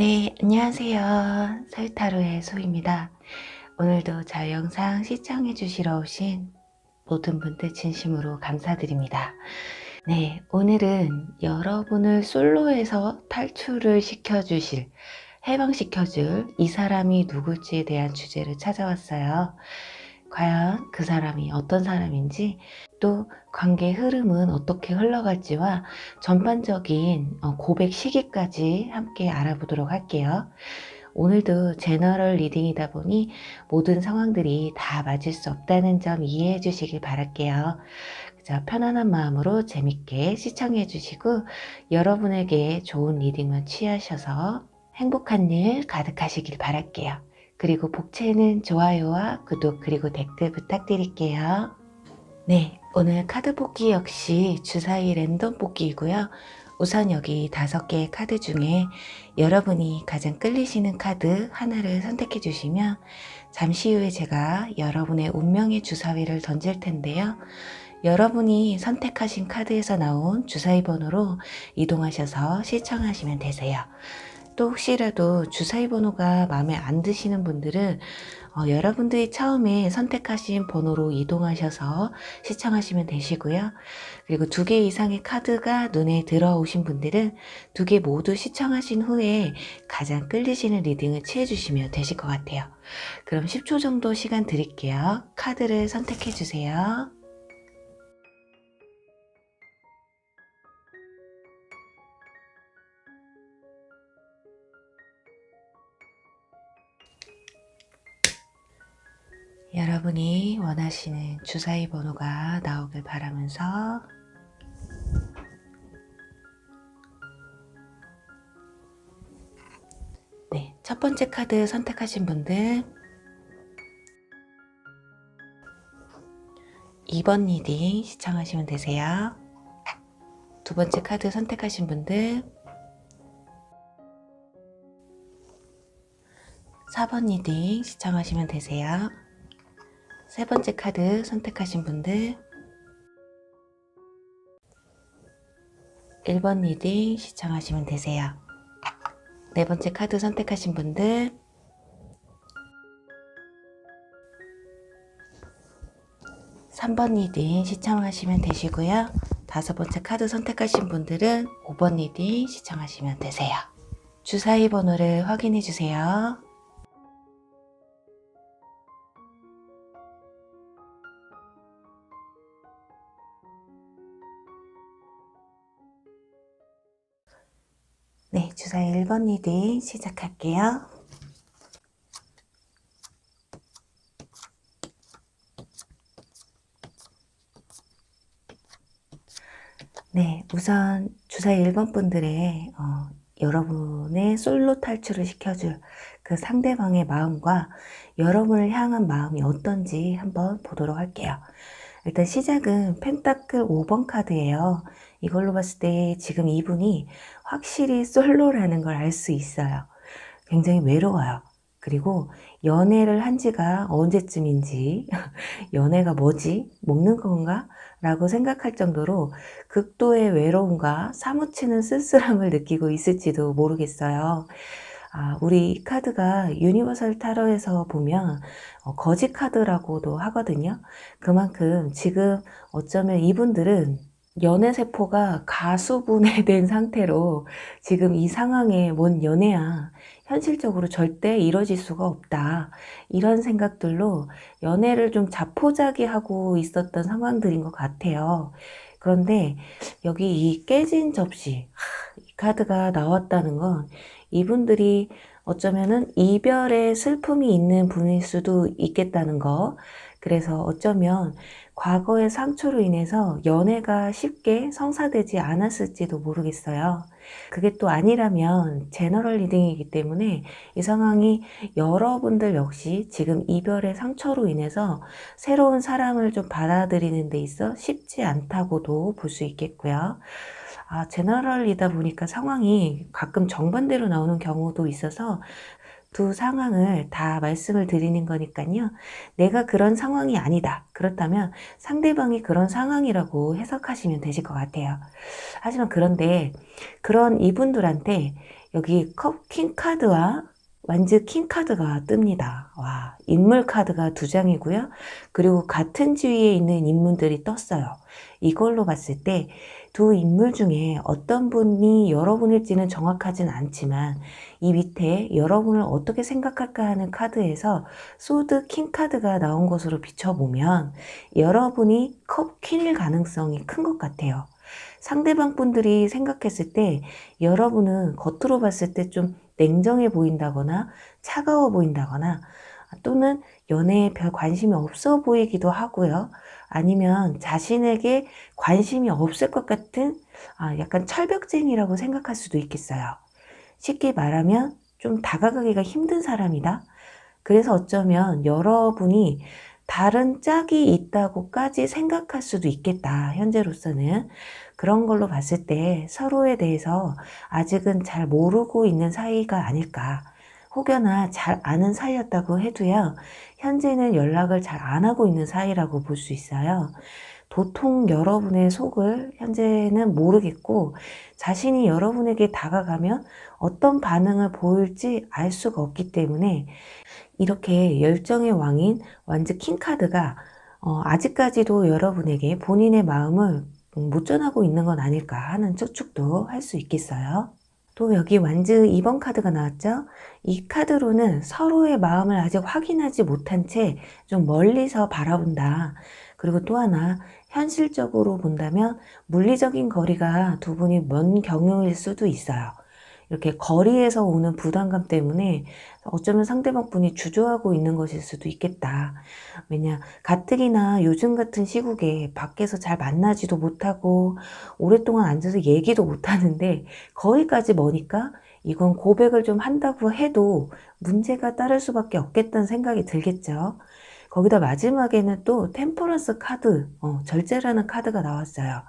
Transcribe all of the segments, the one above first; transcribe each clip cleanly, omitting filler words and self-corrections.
네, 안녕하세요. 서유타로의 소입니다. 오늘도 저 영상 시청해 주시러 오신 모든 분들 진심으로 감사드립니다. 네, 오늘은 여러분을 솔로에서 탈출을 시켜주실, 해방시켜줄 이 사람이 누굴지에 대한 주제를 찾아왔어요. 과연 그 사람이 어떤 사람인지, 또 관계의 흐름은 어떻게 흘러갈지와 전반적인 고백 시기까지 함께 알아보도록 할게요. 오늘도 제너럴 리딩이다 보니 모든 상황들이 다 맞을 수 없다는 점 이해해 주시길 바랄게요. 그저 편안한 마음으로 재밌게 시청해 주시고 여러분에게 좋은 리딩만 취하셔서 행복한 일 가득하시길 바랄게요. 그리고 복채는 좋아요와 구독 그리고 댓글 부탁드릴게요. 네, 오늘 카드 뽑기 역시 주사위 랜덤 뽑기이고요. 우선 여기 5개의 카드 중에 여러분이 가장 끌리시는 카드 하나를 선택해 주시면 잠시 후에 제가 여러분의 운명의 주사위를 던질 텐데요. 여러분이 선택하신 카드에서 나온 주사위 번호로 이동하셔서 시청하시면 되세요. 또 혹시라도 주사위 번호가 마음에 안 드시는 분들은 여러분들이 처음에 선택하신 번호로 이동하셔서 시청하시면 되시고요. 그리고 2개 이상의 카드가 눈에 들어오신 분들은 2개 모두 시청하신 후에 가장 끌리시는 리딩을 취해주시면 되실 것 같아요. 그럼 10초 정도 시간 드릴게요. 카드를 선택해 주세요. 여러분이 원하시는 주사위 번호가 나오길 바라면서 네, 첫 번째 카드 선택하신 분들 2번 리딩 시청하시면 되세요. 두 번째 카드 선택하신 분들 4번 리딩 시청하시면 되세요. 세 번째 카드 선택하신 분들 1번 리딩 시청하시면 되세요. 네 번째 카드 선택하신 분들 3번 리딩 시청하시면 되시고요. 5번째 카드 선택하신 분들은 5번 리딩 시청하시면 되세요. 주사위 번호를 확인해 주세요. 네, 주사위 1번 리딩 시작할게요. 네, 우선 주사위 1번 분들의 여러분의 솔로 탈출을 시켜줄 그 상대방의 마음과 여러분을 향한 마음이 어떤지 한번 보도록 할게요. 일단 시작은 펜타클 5번 카드예요. 이걸로 봤을 때 지금 이분이 확실히 솔로라는 걸 알 수 있어요. 굉장히 외로워요. 그리고 연애를 한 지가 언제쯤인지 연애가 뭐지? 먹는 건가? 라고 생각할 정도로 극도의 외로움과 사무치는 쓸쓸함을 느끼고 있을지도 모르겠어요. 우리 카드가 유니버설 타로에서 보면 거지 카드라고도 하거든요. 그만큼 지금 어쩌면 이분들은 연애 세포가 가수분해된 상태로 지금 이 상황에 뭔 연애야, 현실적으로 절대 이뤄질 수가 없다, 이런 생각들로 연애를 좀 자포자기하고 있었던 상황들인 것 같아요. 그런데 여기 이 깨진 접시, 이 카드가 나왔다는 건 이분들이 어쩌면은 이별의 슬픔이 있는 분일 수도 있겠다는 거. 그래서 어쩌면 과거의 상처로 인해서 연애가 쉽게 성사되지 않았을지도 모르겠어요. 그게 또 아니라면 제너럴 리딩이기 때문에 이 상황이 여러분들 역시 지금 이별의 상처로 인해서 새로운 사람을 좀 받아들이는 데 있어 쉽지 않다고도 볼 수 있겠고요. 제너럴이다 보니까 상황이 가끔 정반대로 나오는 경우도 있어서 두 상황을 다 말씀을 드리는 거니까요. 내가 그런 상황이 아니다. 그렇다면 상대방이 그런 상황이라고 해석하시면 되실 것 같아요. 하지만 그런데 그런 이분들한테 여기 컵 킹 카드와 완즈 킹 카드가 뜹니다. 와, 인물 카드가 두 장이고요. 그리고 같은 지위에 있는 인물들이 떴어요. 이걸로 봤을 때 두 인물 중에 어떤 분이 여러분일지는 정확하진 않지만 이 밑에 여러분을 어떻게 생각할까 하는 카드에서 소드 킹 카드가 나온 것으로 비춰보면 여러분이 컵 퀸일 가능성이 큰 것 같아요. 상대방 분들이 생각했을 때 여러분은 겉으로 봤을 때 좀 냉정해 보인다거나 차가워 보인다거나 또는 연애에 별 관심이 없어 보이기도 하고요. 아니면 자신에게 관심이 없을 것 같은 약간 철벽쟁이라고 생각할 수도 있겠어요. 쉽게 말하면 좀 다가가기가 힘든 사람이다. 그래서 어쩌면 여러분이 다른 짝이 있다고까지 생각할 수도 있겠다. 현재로서는 그런 걸로 봤을 때 서로에 대해서 아직은 잘 모르고 있는 사이가 아닐까. 혹여나 잘 아는 사이였다고 해도요. 현재는 연락을 잘 안 하고 있는 사이라고 볼 수 있어요. 도통 여러분의 속을 현재는 모르겠고 자신이 여러분에게 다가가면 어떤 반응을 보일지 알 수가 없기 때문에 이렇게 열정의 왕인 완즈 킹카드가 아직까지도 여러분에게 본인의 마음을 못 전하고 있는 건 아닐까 하는 추측도 할 수 있겠어요. 또 여기 완즈 2번 카드가 나왔죠. 이 카드로는 서로의 마음을 아직 확인하지 못한 채 좀 멀리서 바라본다. 그리고 또 하나 현실적으로 본다면 물리적인 거리가 두 분이 먼 경우일 수도 있어요. 이렇게 거리에서 오는 부담감 때문에 어쩌면 상대방 분이 주저하고 있는 것일 수도 있겠다. 왜냐, 가뜩이나 요즘 같은 시국에 밖에서 잘 만나지도 못하고 오랫동안 앉아서 얘기도 못하는데 거기까지 머니까 이건 고백을 좀 한다고 해도 문제가 따를 수밖에 없겠다는 생각이 들겠죠. 거기다 마지막에는 또 템퍼런스 카드, 절제라는 카드가 나왔어요.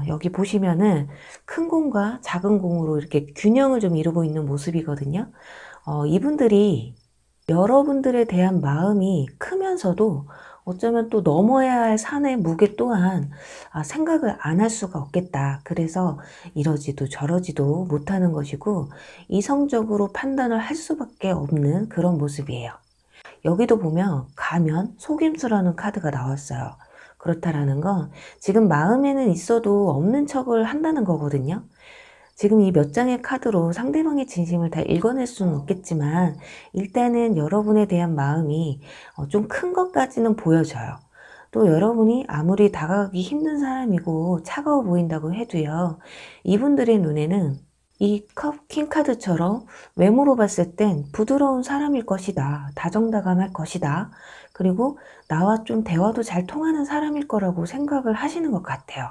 여기 보시면은 큰 공과 작은 공으로 이렇게 균형을 좀 이루고 있는 모습이거든요. 이분들이 여러분들에 대한 마음이 크면서도 어쩌면 또 넘어야 할 산의 무게 또한 생각을 안 할 수가 없겠다. 그래서 이러지도 저러지도 못하는 것이고 이성적으로 판단을 할 수밖에 없는 그런 모습이에요. 여기도 보면 가면 속임수라는 카드가 나왔어요. 그렇다라는 건 지금 마음에는 있어도 없는 척을 한다는 거거든요. 지금 이 몇 장의 카드로 상대방의 진심을 다 읽어낼 수는 없겠지만 일단은 여러분에 대한 마음이 좀 큰 것까지는 보여져요. 또 여러분이 아무리 다가가기 힘든 사람이고 차가워 보인다고 해도요. 이분들의 눈에는 이 컵 킹카드처럼 외모로 봤을 땐 부드러운 사람일 것이다. 다정다감할 것이다. 그리고 나와 좀 대화도 잘 통하는 사람일 거라고 생각을 하시는 것 같아요.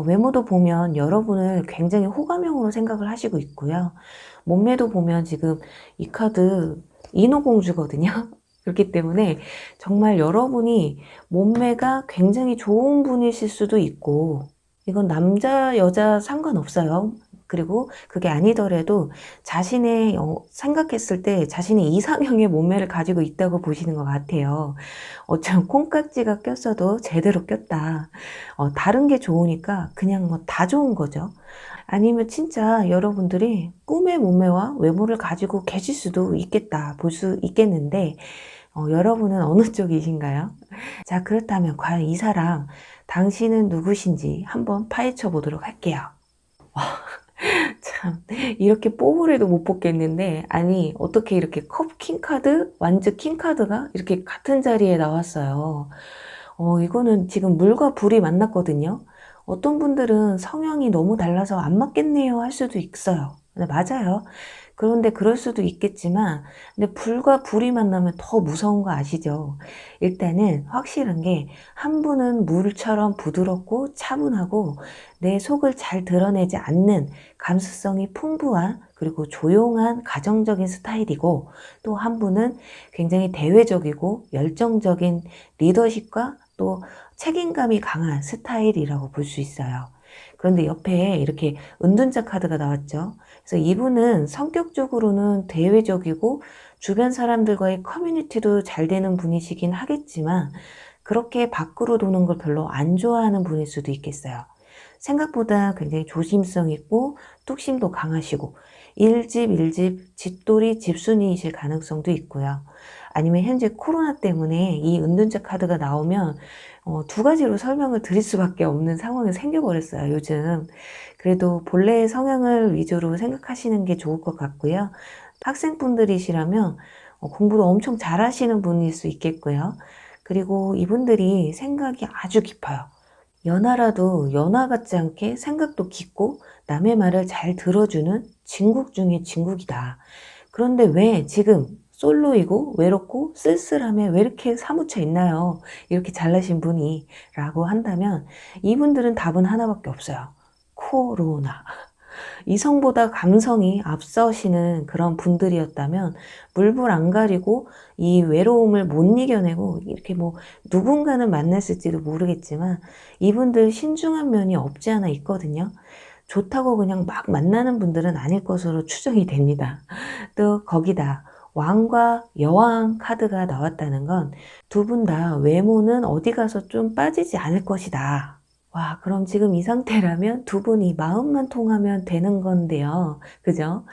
외모도 보면 여러분을 굉장히 호감형으로 생각을 하시고 있고요. 몸매도 보면 지금 이 카드 인어공주거든요. 그렇기 때문에 정말 여러분이 몸매가 굉장히 좋은 분이실 수도 있고 이건 남자 여자 상관없어요. 그리고 그게 아니더라도 자신의 생각했을 때 자신의 이상형의 몸매를 가지고 있다고 보시는 것 같아요. 어쩜 콩깍지가 꼈어도 제대로 꼈다. 다른 게 좋으니까 그냥 뭐 다 좋은 거죠. 아니면 진짜 여러분들이 꿈의 몸매와 외모를 가지고 계실 수도 있겠다. 볼 수 있겠는데 여러분은 어느 쪽이신가요? 자, 그렇다면 과연 이 사람 당신은 누구신지 한번 파헤쳐 보도록 할게요. 참 이렇게 뽑으래도 못 뽑겠는데 아니 어떻게 이렇게 컵 킹카드, 완즈 킹카드가 이렇게 같은 자리에 나왔어요. 이거는 지금 물과 불이 만났거든요. 어떤 분들은 성향이 너무 달라서 안 맞겠네요 할 수도 있어요. 네, 맞아요. 그런데 그럴 수도 있겠지만 근데 불과 불이 만나면 더 무서운 거 아시죠? 일단은 확실한 게 한 분은 물처럼 부드럽고 차분하고 내 속을 잘 드러내지 않는 감수성이 풍부한 그리고 조용한 가정적인 스타일이고 또 한 분은 굉장히 대외적이고 열정적인 리더십과 또 책임감이 강한 스타일이라고 볼 수 있어요. 그런데 옆에 이렇게 은둔자 카드가 나왔죠. 그래서 이분은 성격적으로는 대외적이고 주변 사람들과의 커뮤니티도 잘 되는 분이시긴 하겠지만 그렇게 밖으로 도는 걸 별로 안 좋아하는 분일 수도 있겠어요. 생각보다 굉장히 조심성 있고 뚝심도 강하시고 일집, 집돌이, 집순이이실 가능성도 있고요. 아니면 현재 코로나 때문에 이 은둔자 카드가 나오면 두 가지로 설명을 드릴 수밖에 없는 상황이 생겨버렸어요, 요즘. 그래도 본래의 성향을 위주로 생각하시는 게 좋을 것 같고요. 학생분들이시라면 공부를 엄청 잘하시는 분일 수 있겠고요. 그리고 이분들이 생각이 아주 깊어요. 연하라도 연하 같지 않게 생각도 깊고 남의 말을 잘 들어주는 진국 중에 진국이다. 그런데 왜 지금 솔로이고 외롭고 쓸쓸함에 왜 이렇게 사무쳐 있나요? 이렇게 잘나신 분이 라고 한다면 이분들은 답은 하나밖에 없어요. 코로나. 이성보다 감성이 앞서시는 그런 분들이었다면 물불 안 가리고 이 외로움을 못 이겨내고 이렇게 뭐 누군가는 만났을지도 모르겠지만 이분들 신중한 면이 없지 않아 있거든요. 좋다고 그냥 막 만나는 분들은 아닐 것으로 추정이 됩니다. 또 거기다 왕과 여왕 카드가 나왔다는 건 두 분 다 외모는 어디 가서 좀 빠지지 않을 것이다. 와, 그럼 지금 이 상태라면 두 분이 마음만 통하면 되는 건데요. 그죠?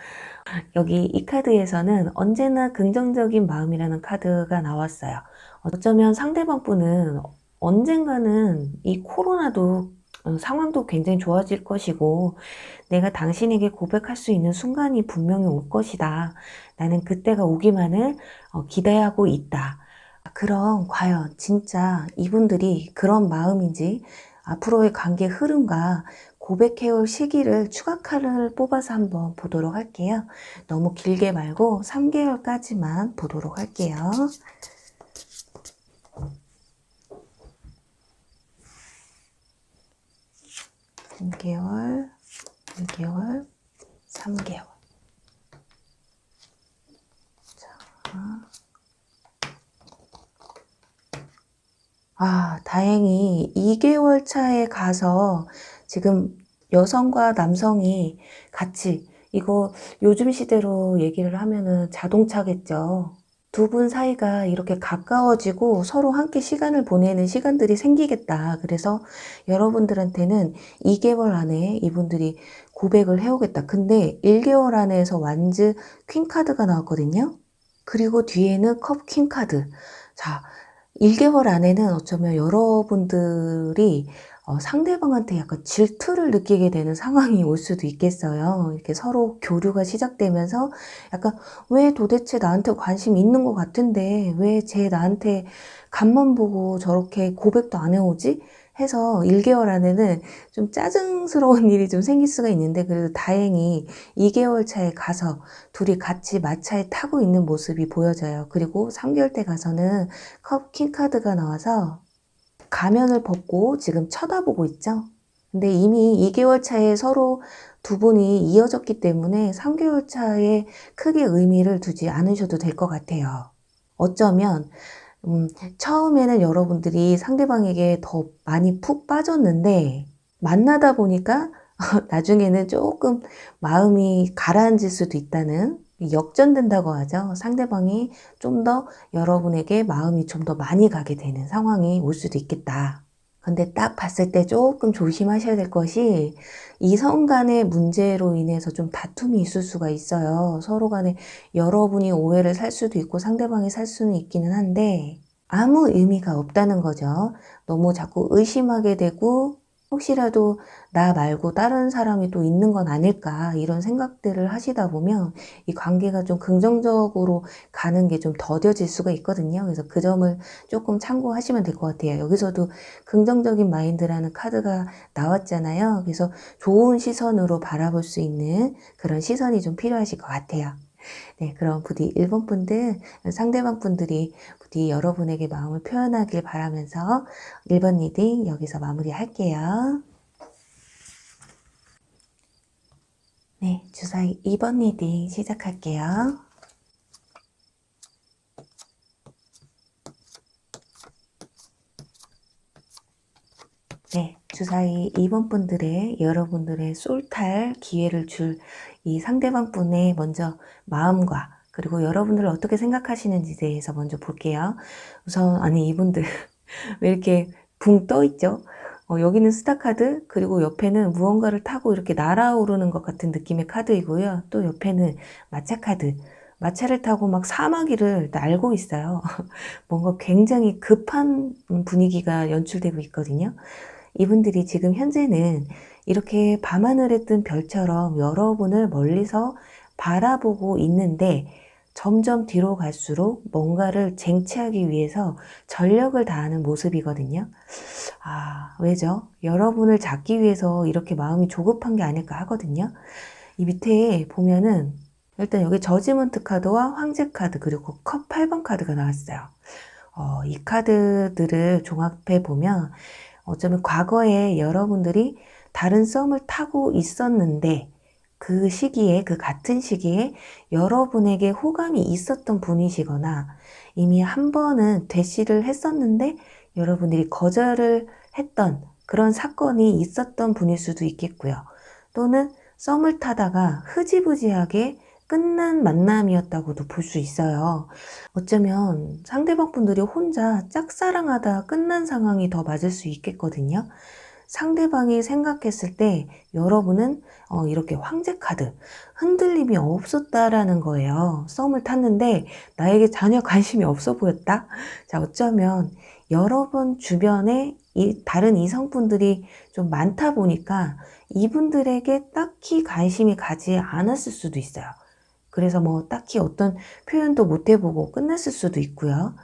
여기 이 카드에서는 언제나 긍정적인 마음이라는 카드가 나왔어요. 어쩌면 상대방 분은 언젠가는 이 코로나도 상황도 굉장히 좋아질 것이고 내가 당신에게 고백할 수 있는 순간이 분명히 올 것이다. 나는 그때가 오기만을 기대하고 있다. 그럼 과연 진짜 이분들이 그런 마음인지 앞으로의 관계 흐름과 고백해올 시기를 추가 카드를 뽑아서 한번 보도록 할게요. 너무 길게 말고 3개월까지만 보도록 할게요. 3개월, 2개월, 3개월. 다행히 2개월 차에 가서 지금 여성과 남성이 같이 이거 요즘 시대로 얘기를 하면은 자동차겠죠. 두 분 사이가 이렇게 가까워지고 서로 함께 시간을 보내는 시간들이 생기겠다. 그래서 여러분들한테는 2개월 안에 이분들이 고백을 해오겠다. 근데 1개월 안에서 완즈 퀸 카드가 나왔거든요. 그리고 뒤에는 컵 퀸 카드. 자, 1개월 안에는 어쩌면 여러분들이 상대방한테 약간 질투를 느끼게 되는 상황이 올 수도 있겠어요. 이렇게 서로 교류가 시작되면서 약간 왜 도대체 나한테 관심 있는 것 같은데 왜 쟤 나한테 간만 보고 저렇게 고백도 안 해오지? 해서 1개월 안에는 좀 짜증스러운 일이 좀 생길 수가 있는데 그래도 다행히 2개월 차에 가서 둘이 같이 마차에 타고 있는 모습이 보여져요. 그리고 3개월 때 가서는 컵 킹 카드가 나와서 가면을 벗고 지금 쳐다보고 있죠. 근데 이미 2개월 차에 서로 두 분이 이어졌기 때문에 3개월 차에 크게 의미를 두지 않으셔도 될 것 같아요. 어쩌면 처음에는 여러분들이 상대방에게 더 많이 푹 빠졌는데 만나다 보니까 나중에는 조금 마음이 가라앉을 수도 있다는 역전된다고 하죠. 상대방이 좀 더 여러분에게 마음이 좀 더 많이 가게 되는 상황이 올 수도 있겠다. 근데 딱 봤을 때 조금 조심하셔야 될 것이 이성 간의 문제로 인해서 좀 다툼이 있을 수가 있어요. 서로 간에 여러분이 오해를 살 수도 있고 상대방이 살 수는 있기는 한데 아무 의미가 없다는 거죠. 너무 자꾸 의심하게 되고 혹시라도 나 말고 다른 사람이 또 있는 건 아닐까 이런 생각들을 하시다 보면 이 관계가 좀 긍정적으로 가는 게 좀 더뎌질 수가 있거든요. 그래서 그 점을 조금 참고하시면 될 것 같아요. 여기서도 긍정적인 마인드라는 카드가 나왔잖아요. 그래서 좋은 시선으로 바라볼 수 있는 그런 시선이 좀 필요하실 것 같아요. 네, 그럼 부디 1번 분들, 상대방 분들이 부디 여러분에게 마음을 표현하길 바라면서 1번 리딩 여기서 마무리할게요. 네, 주사위 2번 리딩 시작할게요. 네, 주사위 2번 분들의 여러분들의 솔탈 기회를 줄 이 상대방 분의 먼저 마음과 그리고 여러분들 어떻게 생각하시는지에 대해서 먼저 볼게요. 우선 아니 이분들 왜 이렇게 붕 떠 있죠? 여기는 스타 카드, 그리고 옆에는 무언가를 타고 이렇게 날아오르는 것 같은 느낌의 카드이고요. 또 옆에는 마차 카드. 마차를 타고 막 사마귀를 날고 있어요. 뭔가 굉장히 급한 분위기가 연출되고 있거든요. 이분들이 지금 현재는 이렇게 밤하늘에 뜬 별처럼 여러분을 멀리서 바라보고 있는데 점점 뒤로 갈수록 뭔가를 쟁취하기 위해서 전력을 다하는 모습이거든요. 왜죠? 여러분을 잡기 위해서 이렇게 마음이 조급한 게 아닐까 하거든요. 이 밑에 보면은 일단 여기 저지먼트 카드와 황제 카드 그리고 컵 8번 카드가 나왔어요. 이 카드들을 종합해 보면 어쩌면 과거에 여러분들이 다른 썸을 타고 있었는데 그 시기에, 그 같은 시기에 여러분에게 호감이 있었던 분이시거나 이미 한 번은 대시를 했었는데 여러분들이 거절을 했던 그런 사건이 있었던 분일 수도 있겠고요. 또는 썸을 타다가 흐지부지하게 끝난 만남이었다고도 볼 수 있어요. 어쩌면 상대방 분들이 혼자 짝사랑하다 끝난 상황이 더 맞을 수 있겠거든요. 상대방이 생각했을 때 여러분은 이렇게 황제 카드, 흔들림이 없었다라는 거예요. 썸을 탔는데 나에게 전혀 관심이 없어 보였다. 자, 어쩌면 여러분 주변에 다른 이성분들이 좀 많다 보니까 이분들에게 딱히 관심이 가지 않았을 수도 있어요. 그래서 뭐 딱히 어떤 표현도 못 해보고 끝났을 수도 있고요.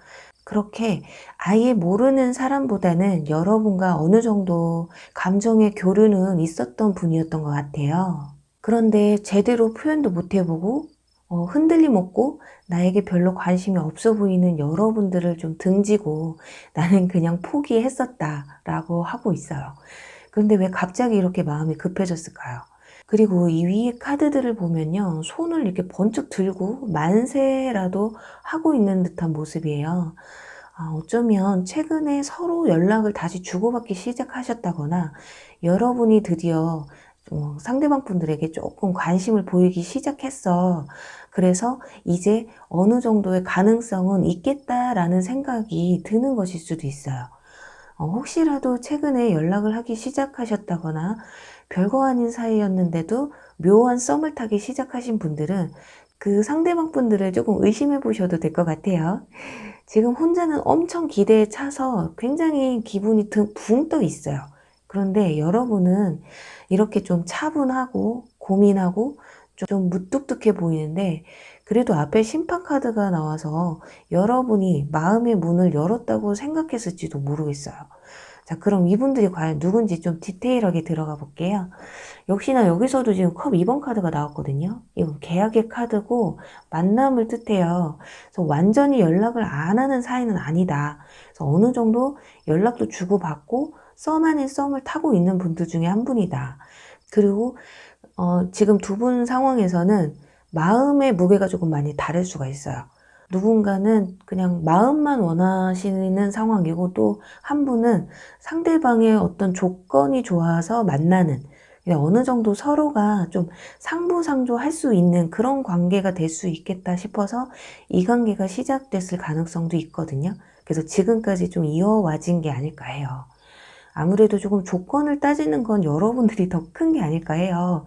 그렇게 아예 모르는 사람보다는 여러분과 어느 정도 감정의 교류는 있었던 분이었던 것 같아요. 그런데 제대로 표현도 못 해보고 흔들림 없고 나에게 별로 관심이 없어 보이는 여러분들을 좀 등지고 나는 그냥 포기했었다라고 하고 있어요. 그런데 왜 갑자기 이렇게 마음이 급해졌을까요? 그리고 이 위에 카드들을 보면요. 손을 이렇게 번쩍 들고 만세라도 하고 있는 듯한 모습이에요. 어쩌면 최근에 서로 연락을 다시 주고받기 시작하셨다거나 여러분이 드디어 상대방 분들에게 조금 관심을 보이기 시작했어. 그래서 이제 어느 정도의 가능성은 있겠다라는 생각이 드는 것일 수도 있어요. 혹시라도 최근에 연락을 하기 시작하셨다거나 별거 아닌 사이였는데도 묘한 썸을 타기 시작하신 분들은 그 상대방 분들을 조금 의심해 보셔도 될 것 같아요. 지금 혼자는 엄청 기대에 차서 굉장히 기분이 붕 떠 있어요. 그런데 여러분은 이렇게 좀 차분하고 고민하고 좀 무뚝뚝해 보이는데 그래도 앞에 심판 카드가 나와서 여러분이 마음의 문을 열었다고 생각했을지도 모르겠어요. 자, 그럼 이분들이 과연 누군지 좀 디테일하게 들어가 볼게요. 역시나 여기서도 지금 컵 2번 카드가 나왔거든요. 이건 계약의 카드고 만남을 뜻해요. 그래서 완전히 연락을 안 하는 사이는 아니다. 그래서 어느 정도 연락도 주고받고 썸 아닌 썸을 타고 있는 분들 중에 한 분이다. 그리고 지금 두 분 상황에서는 마음의 무게가 조금 많이 다를 수가 있어요. 누군가는 그냥 마음만 원하시는 상황이고 또 한 분은 상대방의 어떤 조건이 좋아서 만나는 어느 정도 서로가 좀 상부상조할 수 있는 그런 관계가 될 수 있겠다 싶어서 이 관계가 시작됐을 가능성도 있거든요. 그래서 지금까지 좀 이어와진 게 아닐까 해요. 아무래도 조금 조건을 따지는 건 여러분들이 더 큰 게 아닐까 해요.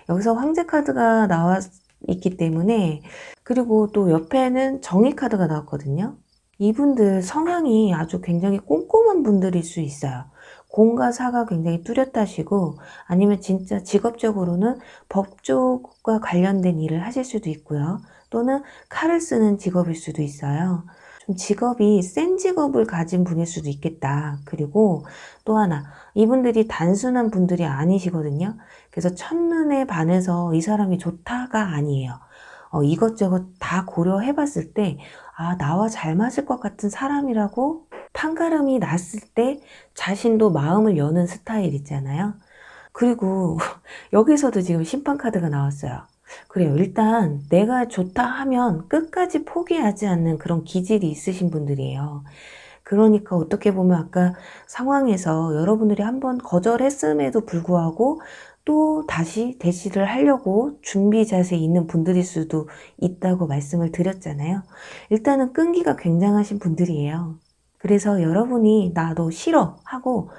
여기서 황제 카드가 나와 있기 때문에 그리고 또 옆에는 정의 카드가 나왔거든요. 이분들 성향이 아주 굉장히 꼼꼼한 분들일 수 있어요. 공과 사가 굉장히 뚜렷하시고 아니면 진짜 직업적으로는 법 쪽과 관련된 일을 하실 수도 있고요. 또는 칼을 쓰는 직업일 수도 있어요. 좀 직업이 센 직업을 가진 분일 수도 있겠다. 그리고 또 하나, 이분들이 단순한 분들이 아니시거든요. 그래서 첫눈에 반해서 이 사람이 좋다가 아니에요. 이것저것 다 고려해 봤을 때, 나와 잘 맞을 것 같은 사람이라고 판가름이 났을 때 자신도 마음을 여는 스타일 있잖아요. 그리고 여기서도 지금 심판 카드가 나왔어요. 그래요. 일단 내가 좋다 하면 끝까지 포기하지 않는 그런 기질이 있으신 분들이에요. 그러니까 어떻게 보면 아까 상황에서 여러분들이 한번 거절했음에도 불구하고 또 다시 대시를 하려고 준비 자세에 있는 분들일 수도 있다고 말씀을 드렸잖아요. 일단은 끈기가 굉장하신 분들이에요. 그래서 여러분이 나 너 싫어 하고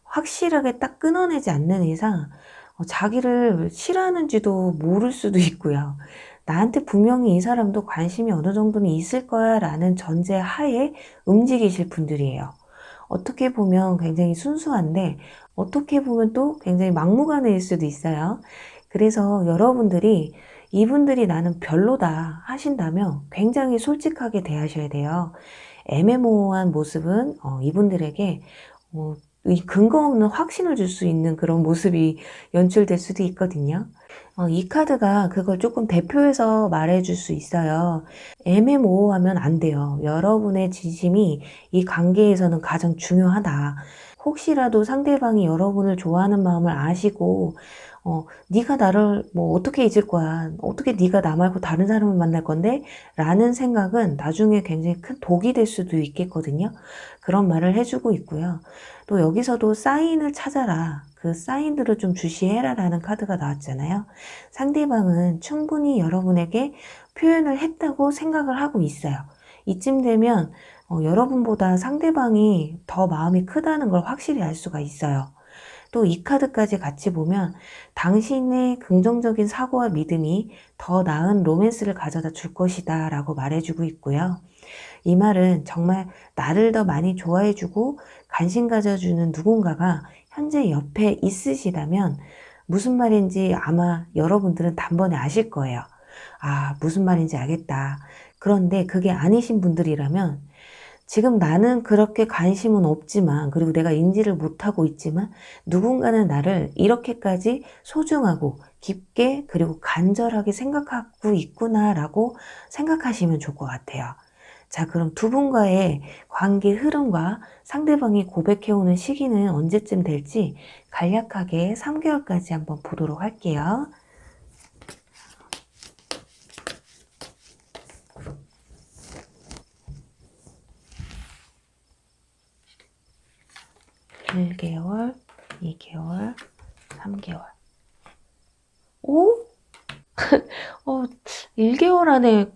확실하게 딱 끊어내지 않는 이상 자기를 싫어하는지도 모를 수도 있고요. 나한테 분명히 이 사람도 관심이 어느 정도는 있을 거야 라는 전제 하에 움직이실 분들이에요. 어떻게 보면 굉장히 순수한데 어떻게 보면 또 굉장히 막무가내일 수도 있어요. 그래서 여러분들이 이분들이 나는 별로다 하신다면 굉장히 솔직하게 대하셔야 돼요. 애매모호한 모습은 이분들에게 이 근거 없는 확신을 줄 수 있는 그런 모습이 연출될 수도 있거든요. 이 카드가 그걸 조금 대표해서 말해줄 수 있어요. 애매모호하면 안 돼요. 여러분의 진심이 이 관계에서는 가장 중요하다. 혹시라도 상대방이 여러분을 좋아하는 마음을 아시고 네가 나를 뭐 어떻게 잊을 거야. 어떻게 네가 나 말고 다른 사람을 만날 건데? 라는 생각은 나중에 굉장히 큰 독이 될 수도 있겠거든요. 그런 말을 해주고 있고요. 또 여기서도 사인을 찾아라. 그 사인들을 좀 주시해라 라는 카드가 나왔잖아요. 상대방은 충분히 여러분에게 표현을 했다고 생각을 하고 있어요. 이쯤 되면 여러분보다 상대방이 더 마음이 크다는 걸 확실히 알 수가 있어요. 또 이 카드까지 같이 보면 당신의 긍정적인 사고와 믿음이 더 나은 로맨스를 가져다 줄 것이다 라고 말해주고 있고요. 이 말은 정말 나를 더 많이 좋아해주고 관심 가져주는 누군가가 현재 옆에 있으시다면 무슨 말인지 아마 여러분들은 단번에 아실 거예요. 아, 무슨 말인지 알겠다. 그런데 그게 아니신 분들이라면 지금 나는 그렇게 관심은 없지만, 그리고 내가 인지를 못하고 있지만 누군가는 나를 이렇게까지 소중하고 깊게 그리고 간절하게 생각하고 있구나라고 생각하시면 좋을 것 같아요. 자, 그럼 두 분과의 관계 흐름과 상대방이 고백해오는 시기는 언제쯤 될지 간략하게 3개월까지 한번 보도록 할게요. (1) 1개월, 2개월, 3개월. 오? 1개월 안에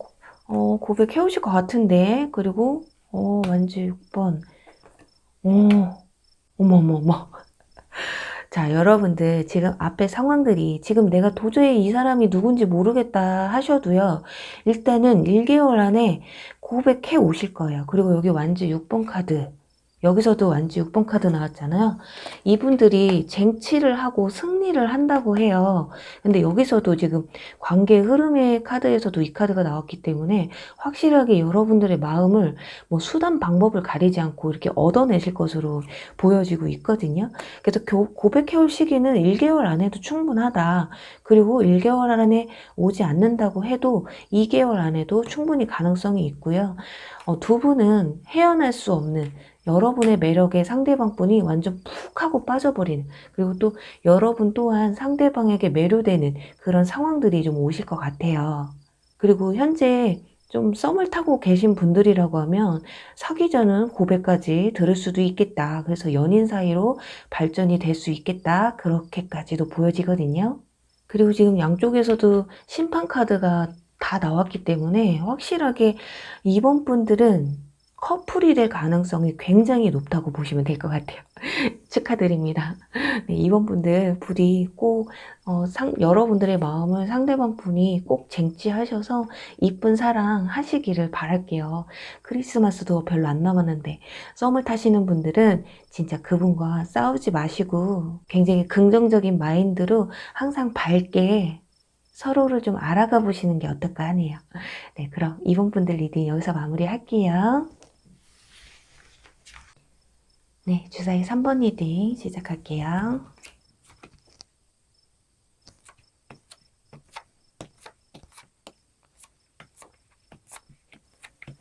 고백해 오실 것 같은데. 그리고 완주 6번. 어머머머. 자, 여러분들 지금 앞에 상황들이 지금 내가 도저히 이 사람이 누군지 모르겠다 하셔도요. 일단은 1개월 안에 고백해 오실 거예요. 그리고 여기 완주 6번 카드. 여기서도 완주 6번 카드 나왔잖아요. 이분들이 쟁취를 하고 승리를 한다고 해요. 근데 여기서도 지금 관계 흐름의 카드에서도 이 카드가 나왔기 때문에 확실하게 여러분들의 마음을 뭐 수단 방법을 가리지 않고 이렇게 얻어내실 것으로 보여지고 있거든요. 그래서 고백해올 시기는 1개월 안에도 충분하다. 그리고 1개월 안에 오지 않는다고 해도 2개월 안에도 충분히 가능성이 있고요. 두 분은 헤어날 수 없는 여러분의 매력에 상대방분이 완전 푹 하고 빠져버리는, 그리고 또 여러분 또한 상대방에게 매료되는 그런 상황들이 좀 오실 것 같아요. 그리고 현재 좀 썸을 타고 계신 분들이라고 하면 사귀 전은 고백까지 들을 수도 있겠다. 그래서 연인 사이로 발전이 될 수 있겠다. 그렇게까지도 보여지거든요. 그리고 지금 양쪽에서도 심판 카드가 다 나왔기 때문에 확실하게 이번 분들은 커플이 될 가능성이 굉장히 높다고 보시면 될 것 같아요. 축하드립니다. 네, 이번 분들 부디 꼭 여러분들의 마음을 상대방 분이 꼭 쟁취하셔서 이쁜 사랑 하시기를 바랄게요. 크리스마스도 별로 안 남았는데 썸을 타시는 분들은 진짜 그분과 싸우지 마시고 굉장히 긍정적인 마인드로 항상 밝게 서로를 좀 알아가 보시는 게 어떨까 하네요. 네, 그럼 이번 분들 리딩 여기서 마무리할게요. 네, 주사위 3번 리딩 시작할게요.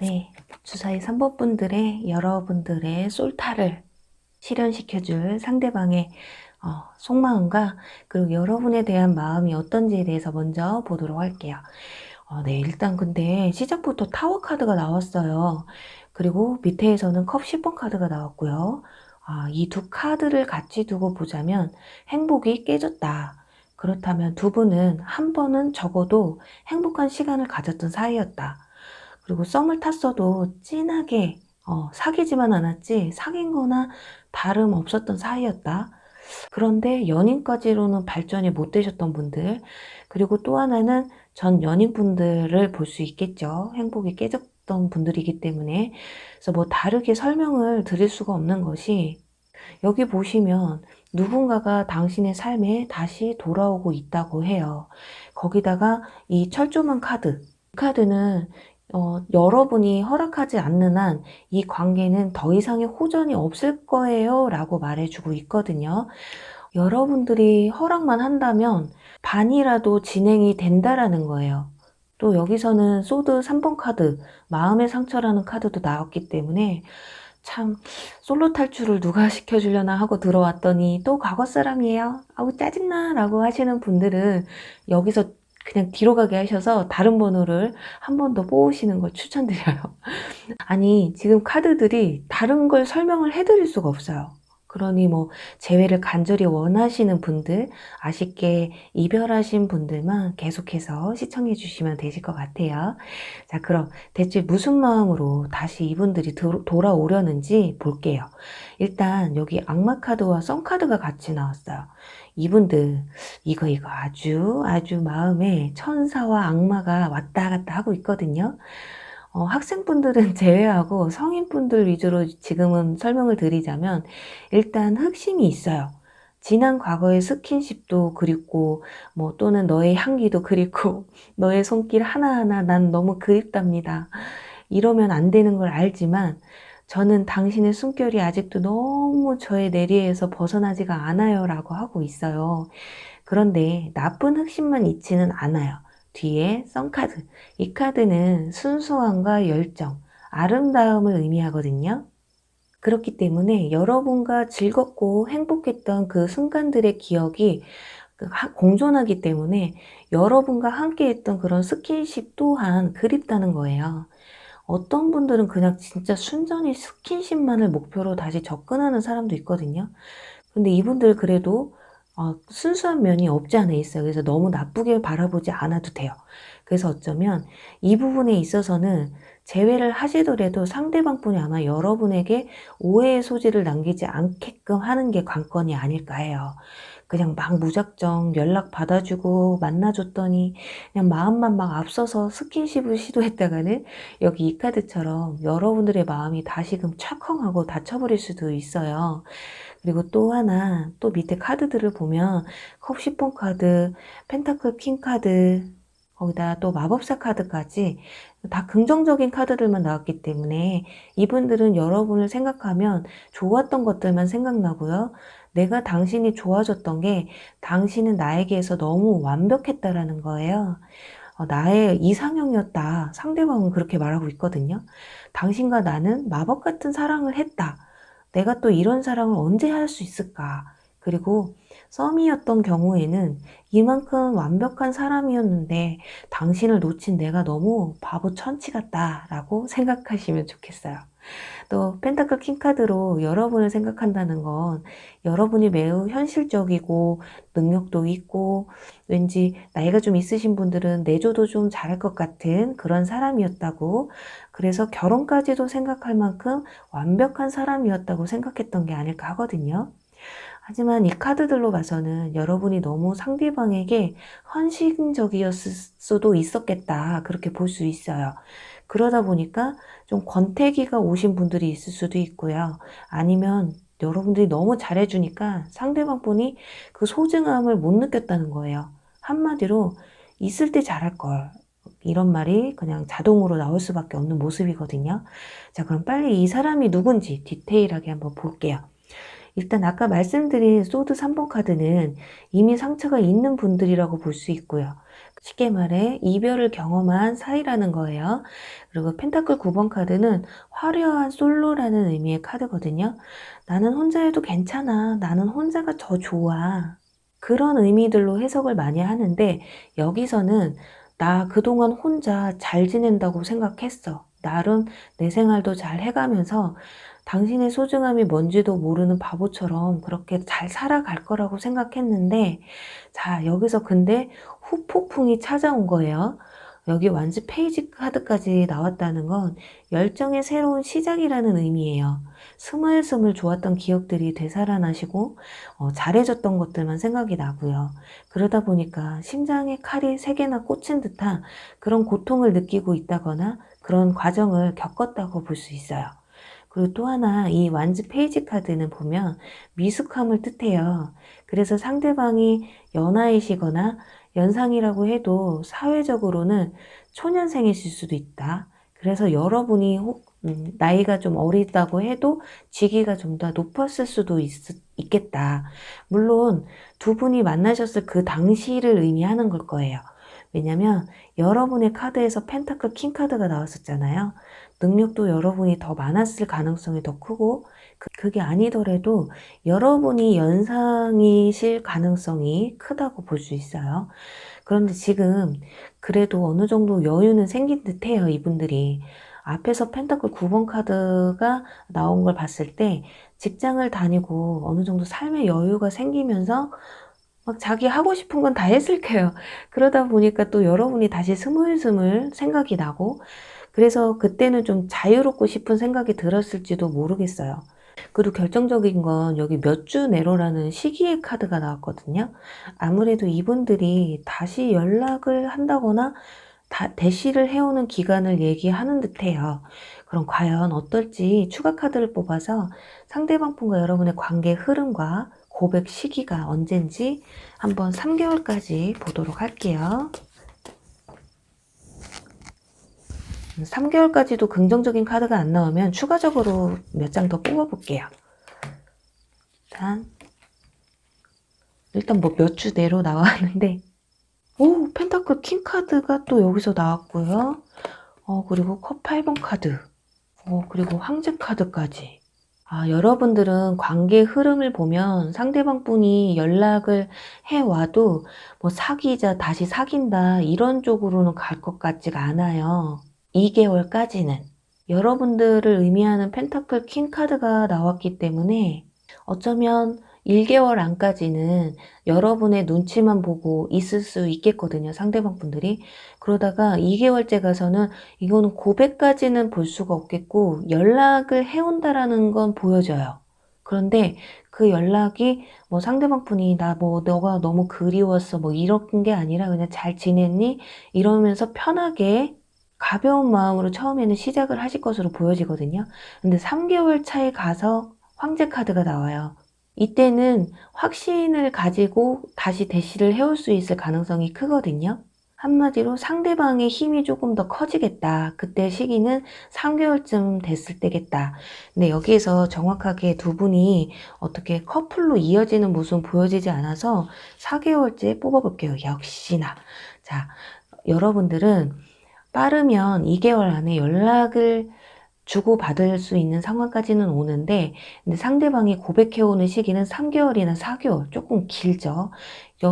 네, 주사위 3번 분들의 여러분들의 솔타를 실현시켜줄 상대방의 속마음과 그리고 여러분에 대한 마음이 어떤지에 대해서 먼저 보도록 할게요. 네, 일단 근데 시작부터 타워 카드가 나왔어요. 그리고 밑에에서는 컵 10번 카드가 나왔고요. 이 두 카드를 같이 두고 보자면 행복이 깨졌다. 그렇다면 두 분은 한 번은 적어도 행복한 시간을 가졌던 사이였다. 그리고 썸을 탔어도 진하게 사귀지만 않았지 사귄 거나 다름없었던 사이였다. 그런데 연인까지로는 발전이 못 되셨던 분들, 그리고 또 하나는 전 연인분들을 볼 수 있겠죠. 행복이 깨졌던 분들이기 때문에. 그래서 뭐 다르게 설명을 드릴 수가 없는 것이, 여기 보시면 누군가가 당신의 삶에 다시 돌아오고 있다고 해요. 거기다가 이 철조망 카드, 이 카드는 여러분이 허락하지 않는 한 이 관계는 더 이상의 호전이 없을 거예요 라고 말해주고 있거든요. 여러분들이 허락만 한다면 반이라도 진행이 된다라는 거예요. 또 여기서는 소드 3번 카드, 마음의 상처라는 카드도 나왔기 때문에 참 솔로 탈출을 누가 시켜주려나 하고 들어왔더니 또 과거 사람이에요. 아우 짜증나 라고 하시는 분들은 여기서 그냥 뒤로 가게 하셔서 다른 번호를 한 번 더 뽑으시는 걸 추천드려요. 아니 지금 카드들이 다른 걸 설명을 해드릴 수가 없어요. 그러니 뭐 재회를 간절히 원하시는 분들, 아쉽게 이별하신 분들만 계속해서 시청해 주시면 되실 것 같아요. 자, 그럼 대체 무슨 마음으로 다시 이분들이 돌아오려는지 볼게요. 일단 여기 악마 카드와 썬 카드가 같이 나왔어요. 이분들 이거 아주 마음에 천사와 악마가 왔다 갔다 하고 있거든요. 학생분들은 제외하고 성인분들 위주로 지금은 설명을 드리자면, 일단 흑심이 있어요. 지난 과거의 스킨십도 그립고 뭐 또는 너의 향기도 그립고 너의 손길 하나하나 난 너무 그립답니다. 이러면 안 되는 걸 알지만 저는 당신의 숨결이 아직도 너무 저의 내리에서 벗어나지가 않아요 라고 하고 있어요. 그런데 나쁜 흑심만 있지는 않아요. 뒤에 썬카드. 이 카드는 순수함과 열정, 아름다움을 의미하거든요. 그렇기 때문에 여러분과 즐겁고 행복했던 그 순간들의 기억이 공존하기 때문에 여러분과 함께 했던 그런 스킨십 또한 그립다는 거예요. 어떤 분들은 그냥 진짜 순전히 스킨십만을 목표로 다시 접근하는 사람도 있거든요. 근데 이분들 그래도 순수한 면이 없지 않아 있어요. 그래서 너무 나쁘게 바라보지 않아도 돼요. 그래서 어쩌면 이 부분에 있어서는 제외를 하시더라도 상대방분이 아마 여러분에게 오해의 소지를 남기지 않게끔 하는 게 관건이 아닐까 해요. 그냥 막 무작정 연락 받아주고 만나줬더니 그냥 마음만 막 앞서서 스킨십을 시도했다가는 여기 이 카드처럼 여러분들의 마음이 다시금 철컹하고 닫혀버릴 수도 있어요. 그리고 또 하나, 또 밑에 카드들을 보면 컵 10번 카드, 펜타클 킹 카드, 거기다 또 마법사 카드까지 다 긍정적인 카드들만 나왔기 때문에 이분들은 여러분을 생각하면 좋았던 것들만 생각나고요. 내가 당신이 좋아졌던 게 당신은 나에게서 너무 완벽했다라는 거예요. 나의 이상형이었다. 상대방은 그렇게 말하고 있거든요. 당신과 나는 마법 같은 사랑을 했다. 내가 또 이런 사랑을 언제 할 수 있을까? 그리고 썸이었던 경우에는 이만큼 완벽한 사람이었는데 당신을 놓친 내가 너무 바보 천치 같다라고 생각하시면 좋겠어요. 또 펜타클 킹카드로 여러분을 생각한다는 건 여러분이 매우 현실적이고 능력도 있고 왠지 나이가 좀 있으신 분들은 내조도 좀 잘할 것 같은 그런 사람이었다고, 그래서 결혼까지도 생각할 만큼 완벽한 사람이었다고 생각했던 게 아닐까 하거든요. 하지만 이 카드들로 봐서는 여러분이 너무 상대방에게 헌신적이었을 수도 있었겠다, 그렇게 볼 수 있어요. 그러다 보니까 좀 권태기가 오신 분들이 있을 수도 있고요. 아니면 여러분들이 너무 잘해주니까 상대방 분이 그 소중함을 못 느꼈다는 거예요. 한마디로 있을 때 잘할 걸, 이런 말이 그냥 자동으로 나올 수밖에 없는 모습이거든요. 자, 그럼 빨리 이 사람이 누군지 디테일하게 한번 볼게요. 일단 아까 말씀드린 소드 3번 카드는 이미 상처가 있는 분들이라고 볼 수 있고요. 쉽게 말해 이별을 경험한 사이라는 거예요. 그리고 펜타클 9번 카드는 화려한 솔로라는 의미의 카드거든요. 나는 혼자 해도 괜찮아. 나는 혼자가 더 좋아. 그런 의미들로 해석을 많이 하는데, 여기서는 나 그동안 혼자 잘 지낸다고 생각했어. 나름 내 생활도 잘 해가면서 당신의 소중함이 뭔지도 모르는 바보처럼 그렇게 잘 살아갈 거라고 생각했는데, 자, 여기서 근데 후폭풍이 찾아온 거예요. 여기 완즈 페이지 카드까지 나왔다는 건 열정의 새로운 시작이라는 의미예요. 스물스물 좋았던 기억들이 되살아나시고 잘해줬던 것들만 생각이 나고요. 그러다 보니까 심장에 칼이 3개나 꽂힌 듯한 그런 고통을 느끼고 있다거나 그런 과정을 겪었다고 볼 수 있어요. 그리고 또 하나, 이 완즈 페이지 카드는 보면 미숙함을 뜻해요. 그래서 상대방이 연하이시거나 연상이라고 해도 사회적으로는 초년생이실 수도 있다. 그래서 여러분이 나이가 좀 어리다고 해도 직위가 좀 더 높았을 수도 있겠다. 물론 두 분이 만나셨을 그 당시를 의미하는 걸 거예요. 왜냐면 여러분의 카드에서 펜타클 킹 카드가 나왔었잖아요. 능력도 여러분이 더 많았을 가능성이 더 크고, 그게 아니더라도 여러분이 연상이실 가능성이 크다고 볼 수 있어요. 그런데 지금 그래도 어느 정도 여유는 생긴 듯해요, 이분들이. 앞에서 펜타클 9번 카드가 나온 걸 봤을 때 직장을 다니고 어느 정도 삶의 여유가 생기면서 막 자기 하고 싶은 건 다 했을 거예요. 그러다 보니까 또 여러분이 다시 스물스물 생각이 나고, 그래서 그때는 좀 자유롭고 싶은 생각이 들었을지도 모르겠어요. 그리고 결정적인 건 여기 몇 주 내로라는 시기의 카드가 나왔거든요. 아무래도 이분들이 다시 연락을 한다거나 대시를 해오는 기간을 얘기하는 듯해요. 그럼 과연 어떨지 추가 카드를 뽑아서 상대방 분과 여러분의 관계 흐름과 고백 시기가 언젠지 한번 3개월까지 보도록 할게요. 3개월까지도 긍정적인 카드가 안 나오면 추가적으로 몇 장 더 뽑아볼게요. 일단 뭐 몇 주 내로 나왔는데, 오, 펜타클 킹 카드가 또 여기서 나왔고요. 그리고 컵 8번 카드, 그리고 황제 카드까지. 여러분들은 관계 흐름을 보면 상대방 분이 연락을 해와도 뭐 사귀자, 다시 사귄다 이런 쪽으로는 갈 것 같지가 않아요. 2개월까지는. 여러분들을 의미하는 펜타클 킹 카드가 나왔기 때문에 어쩌면 1개월 안까지는 여러분의 눈치만 보고 있을 수 있겠거든요, 상대방 분들이. 그러다가 2개월째 가서는 이거는 고백까지는 볼 수가 없겠고 연락을 해온다라는 건 보여져요. 그런데 그 연락이 뭐 상대방 분이 나 뭐 너가 너무 그리웠어 뭐 이런 게 아니라 그냥 잘 지냈니? 이러면서 편하게 가벼운 마음으로 처음에는 시작을 하실 것으로 보여지거든요. 근데 3개월 차에 가서 황제 카드가 나와요. 이때는 확신을 가지고 다시 대시를 해올 수 있을 가능성이 크거든요. 한마디로 상대방의 힘이 조금 더 커지겠다. 그때 시기는 3개월쯤 됐을 때겠다. 근데 여기에서 정확하게 두 분이 어떻게 커플로 이어지는 모습은 보여지지 않아서 4개월째 뽑아볼게요. 역시나. 자, 여러분들은 빠르면 2개월 안에 연락을 주고받을 수 있는 상황까지는 오는데, 근데 상대방이 고백해오는 시기는 3개월이나 4개월, 조금 길죠.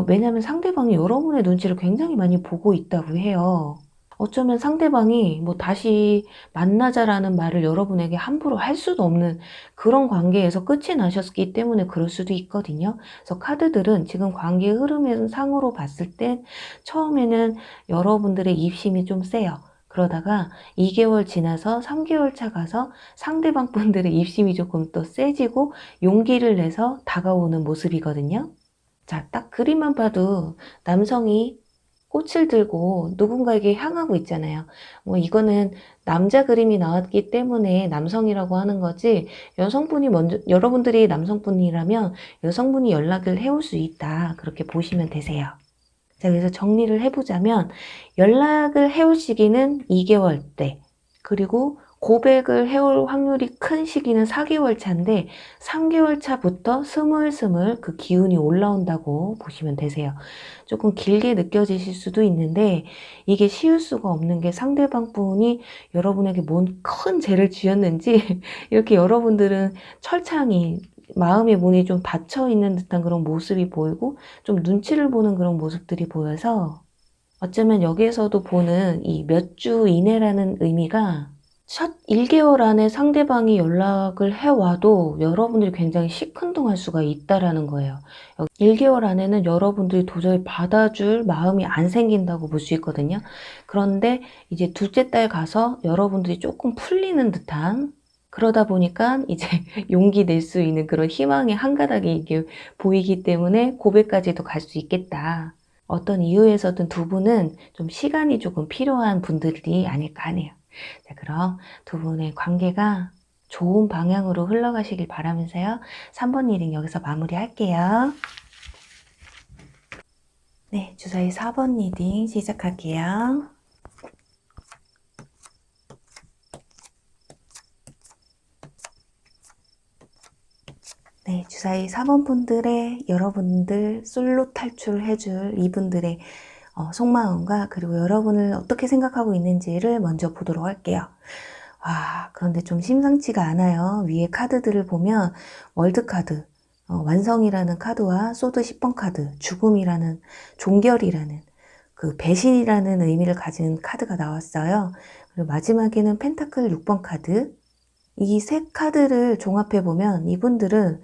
왜냐하면 상대방이 여러분의 눈치를 굉장히 많이 보고 있다고 해요. 어쩌면 상대방이 뭐 다시 만나자라는 말을 여러분에게 함부로 할 수도 없는 그런 관계에서 끝이 나셨기 때문에 그럴 수도 있거든요. 그래서 카드들은 지금 관계 흐름의 상으로 봤을 때 처음에는 여러분들의 입심이 좀 세요. 그러다가 2개월 지나서 3개월 차 가서 상대방 분들의 입심이 조금 또 세지고 용기를 내서 다가오는 모습이거든요. 자, 딱 그림만 봐도 남성이 꽃을 들고 누군가에게 향하고 있잖아요. 뭐 이거는 남자 그림이 나왔기 때문에 남성이라고 하는 거지, 여성분이 먼저, 여러분들이 남성분이라면 여성분이 연락을 해올 수 있다. 그렇게 보시면 되세요. 자, 그래서 정리를 해보자면 연락을 해올 시기는 2개월 때, 그리고 고백을 해올 확률이 큰 시기는 4개월 차인데 3개월 차부터 스물스물 그 기운이 올라온다고 보시면 되세요. 조금 길게 느껴지실 수도 있는데 이게 쉬울 수가 없는 게 상대방 분이 여러분에게 뭔 큰 죄를 지었는지 이렇게 여러분들은 철창이, 마음의 문이 좀 닫혀 있는 듯한 그런 모습이 보이고 좀 눈치를 보는 그런 모습들이 보여서 어쩌면 여기에서도 보는 이 몇 주 이내라는 의미가 첫 1개월 안에 상대방이 연락을 해와도 여러분들이 굉장히 시큰둥할 수가 있다라는 거예요. 1개월 안에는 여러분들이 도저히 받아줄 마음이 안 생긴다고 볼 수 있거든요. 그런데 이제 둘째 달 가서 여러분들이 조금 풀리는 듯한, 그러다 보니까 이제 용기 낼 수 있는 그런 희망의 한 가닥이 이게 보이기 때문에 고백까지도 갈 수 있겠다. 어떤 이유에서든 두 분은 좀 시간이 조금 필요한 분들이 아닐까 하네요. 자, 그럼 두 분의 관계가 좋은 방향으로 흘러가시길 바라면서요. 3번 리딩 여기서 마무리할게요. 네, 주사위 4번 리딩 시작할게요. 네, 주사위 4번 분들의 여러분들 솔로 탈출해줄 이분들의 속마음과 그리고 여러분을 어떻게 생각하고 있는지를 먼저 보도록 할게요. 그런데 좀 심상치가 않아요. 위에 카드들을 보면 월드카드, 완성이라는 카드와 소드 10번 카드, 죽음이라는, 종결이라는, 그 배신이라는 의미를 가진 카드가 나왔어요. 그리고 마지막에는 펜타클 6번 카드. 이 세 카드를 종합해보면 이분들은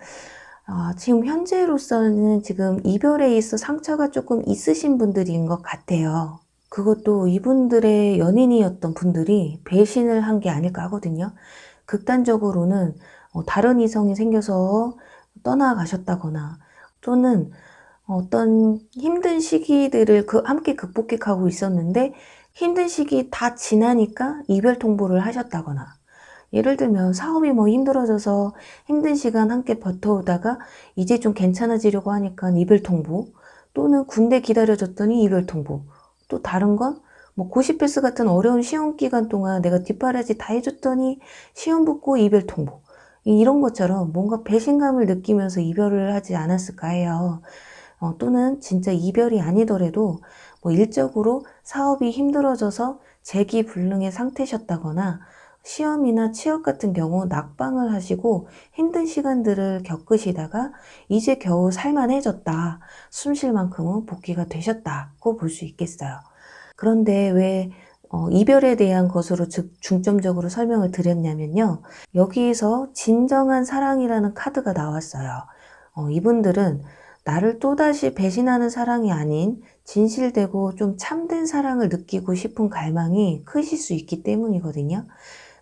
지금 현재로서는 지금 이별에 있어 상처가 조금 있으신 분들인 것 같아요. 그것도 이분들의 연인이었던 분들이 배신을 한 게 아닐까 하거든요. 극단적으로는 다른 이성이 생겨서 떠나가셨다거나 또는 어떤 힘든 시기들을 함께 극복해 가고 있었는데 힘든 시기 다 지나니까 이별 통보를 하셨다거나, 예를 들면 사업이 힘들어져서 힘든 시간 함께 버텨오다가 이제 좀 괜찮아지려고 하니까 이별 통보, 또는 군대 기다려줬더니 이별 통보, 또 다른 건 고시패스 같은 어려운 시험 기간 동안 내가 뒷바라지 다 해줬더니 시험 붙고 이별 통보. 이런 것처럼 뭔가 배신감을 느끼면서 이별을 하지 않았을까 해요. 또는 진짜 이별이 아니더라도 일적으로 사업이 힘들어져서 재기불능의 상태셨다거나 시험이나 취업 같은 경우 낙방을 하시고 힘든 시간들을 겪으시다가 이제 겨우 살만해졌다, 숨 쉴 만큼은 복귀가 되셨다고 볼 수 있겠어요. 그런데 왜 이별에 대한 것으로 중점적으로 설명을 드렸냐면요, 여기에서 진정한 사랑이라는 카드가 나왔어요. 이분들은 나를 또다시 배신하는 사랑이 아닌 진실되고 좀 참된 사랑을 느끼고 싶은 갈망이 크실 수 있기 때문이거든요.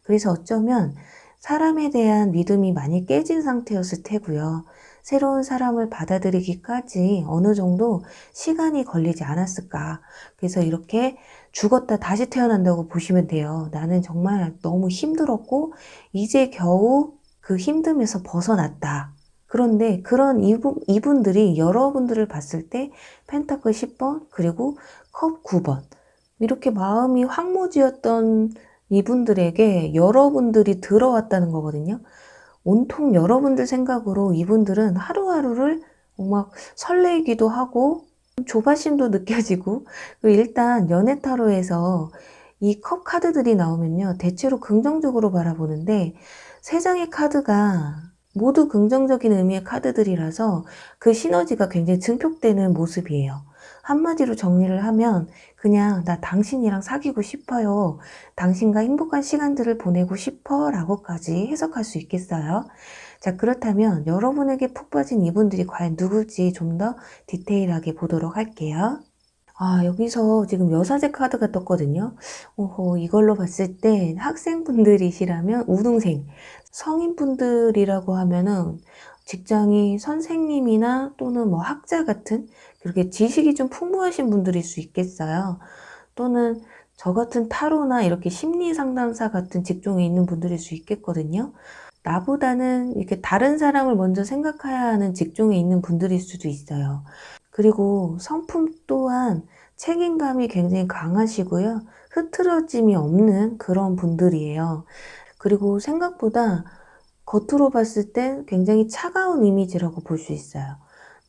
그래서 어쩌면 사람에 대한 믿음이 많이 깨진 상태였을 테고요. 새로운 사람을 받아들이기까지 어느 정도 시간이 걸리지 않았을까. 그래서 이렇게 죽었다 다시 태어난다고 보시면 돼요. 나는 정말 너무 힘들었고 이제 겨우 그 힘듦에서 벗어났다. 그런데 그런 이분들이 여러분들을 봤을 때 펜타클 10번 그리고 컵 9번 이렇게 마음이 황무지였던 이분들에게 여러분들이 들어왔다는 거거든요. 온통 여러분들 생각으로 이분들은 하루하루를 막 설레기도 하고 조바심도 느껴지고, 그리고 일단 연애 타로에서 이 컵 카드들이 나오면요, 대체로 긍정적으로 바라보는데 세 장의 카드가 모두 긍정적인 의미의 카드들이라서 그 시너지가 굉장히 증폭되는 모습이에요. 한마디로 정리를 하면 그냥 나 당신이랑 사귀고 싶어요, 당신과 행복한 시간들을 보내고 싶어 라고까지 해석할 수 있겠어요. 자, 그렇다면 여러분에게 푹 빠진 이분들이 과연 누굴지 좀 더 디테일하게 보도록 할게요. 여기서 지금 여사제 카드가 떴거든요. 이걸로 봤을 때 학생분들이시라면 우등생, 성인분들이라고 하면은 직장이 선생님이나 또는 학자 같은 그렇게 지식이 좀 풍부하신 분들일 수 있겠어요. 또는 저 같은 타로나 이렇게 심리 상담사 같은 직종에 있는 분들일 수 있겠거든요. 나보다는 이렇게 다른 사람을 먼저 생각해야 하는 직종에 있는 분들일 수도 있어요. 그리고 성품 또한 책임감이 굉장히 강하시고요. 흐트러짐이 없는 그런 분들이에요. 그리고 생각보다 겉으로 봤을 때 굉장히 차가운 이미지라고 볼 수 있어요.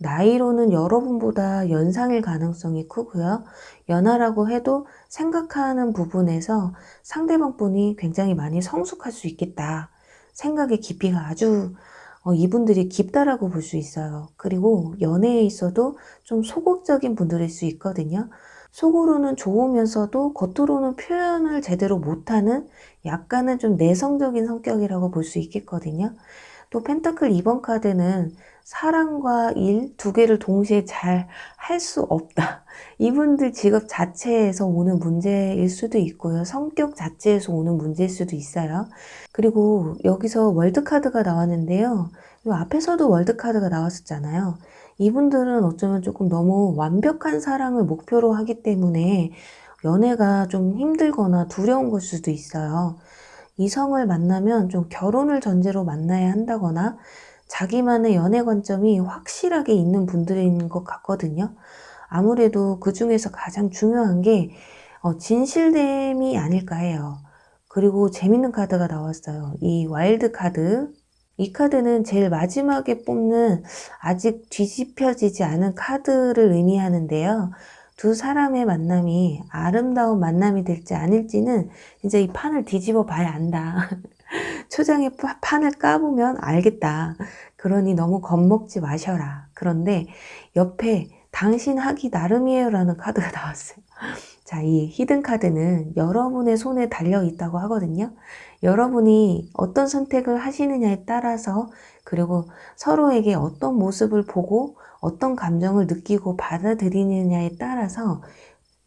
나이로는 여러분보다 연상일 가능성이 크고요. 연하라고 해도 생각하는 부분에서 상대방 분이 굉장히 많이 성숙할 수 있겠다. 생각의 깊이가 아주 이분들이 깊다라고 볼 수 있어요. 그리고 연애에 있어도 좀 소극적인 분들일 수 있거든요. 속으로는 좋으면서도 겉으로는 표현을 제대로 못하는 약간은 좀 내성적인 성격이라고 볼 수 있겠거든요. 또 펜타클 2번 카드는 사랑과 일 두 개를 동시에 잘 할 수 없다. 이분들 직업 자체에서 오는 문제일 수도 있고요. 성격 자체에서 오는 문제일 수도 있어요. 그리고 여기서 월드카드가 나왔는데요. 이 앞에서도 월드카드가 나왔었잖아요. 이분들은 어쩌면 조금 너무 완벽한 사랑을 목표로 하기 때문에 연애가 좀 힘들거나 두려운 걸 수도 있어요. 이성을 만나면 좀 결혼을 전제로 만나야 한다거나 자기만의 연애 관점이 확실하게 있는 분들인 것 같거든요. 아무래도 그 중에서 가장 중요한 게 진실됨이 아닐까 해요. 그리고 재밌는 카드가 나왔어요. 이 와일드 카드. 이 카드는 제일 마지막에 뽑는 아직 뒤집혀지지 않은 카드를 의미하는데요. 두 사람의 만남이 아름다운 만남이 될지 아닐지는 이제 이 판을 뒤집어 봐야 안다. 초장에 판을 까보면 알겠다. 그러니 너무 겁먹지 마셔라. 그런데 옆에 당신 하기 나름이에요 라는 카드가 나왔어요. 자, 이 히든 카드는 여러분의 손에 달려 있다고 하거든요. 여러분이 어떤 선택을 하시느냐에 따라서, 그리고 서로에게 어떤 모습을 보고 어떤 감정을 느끼고 받아들이느냐에 따라서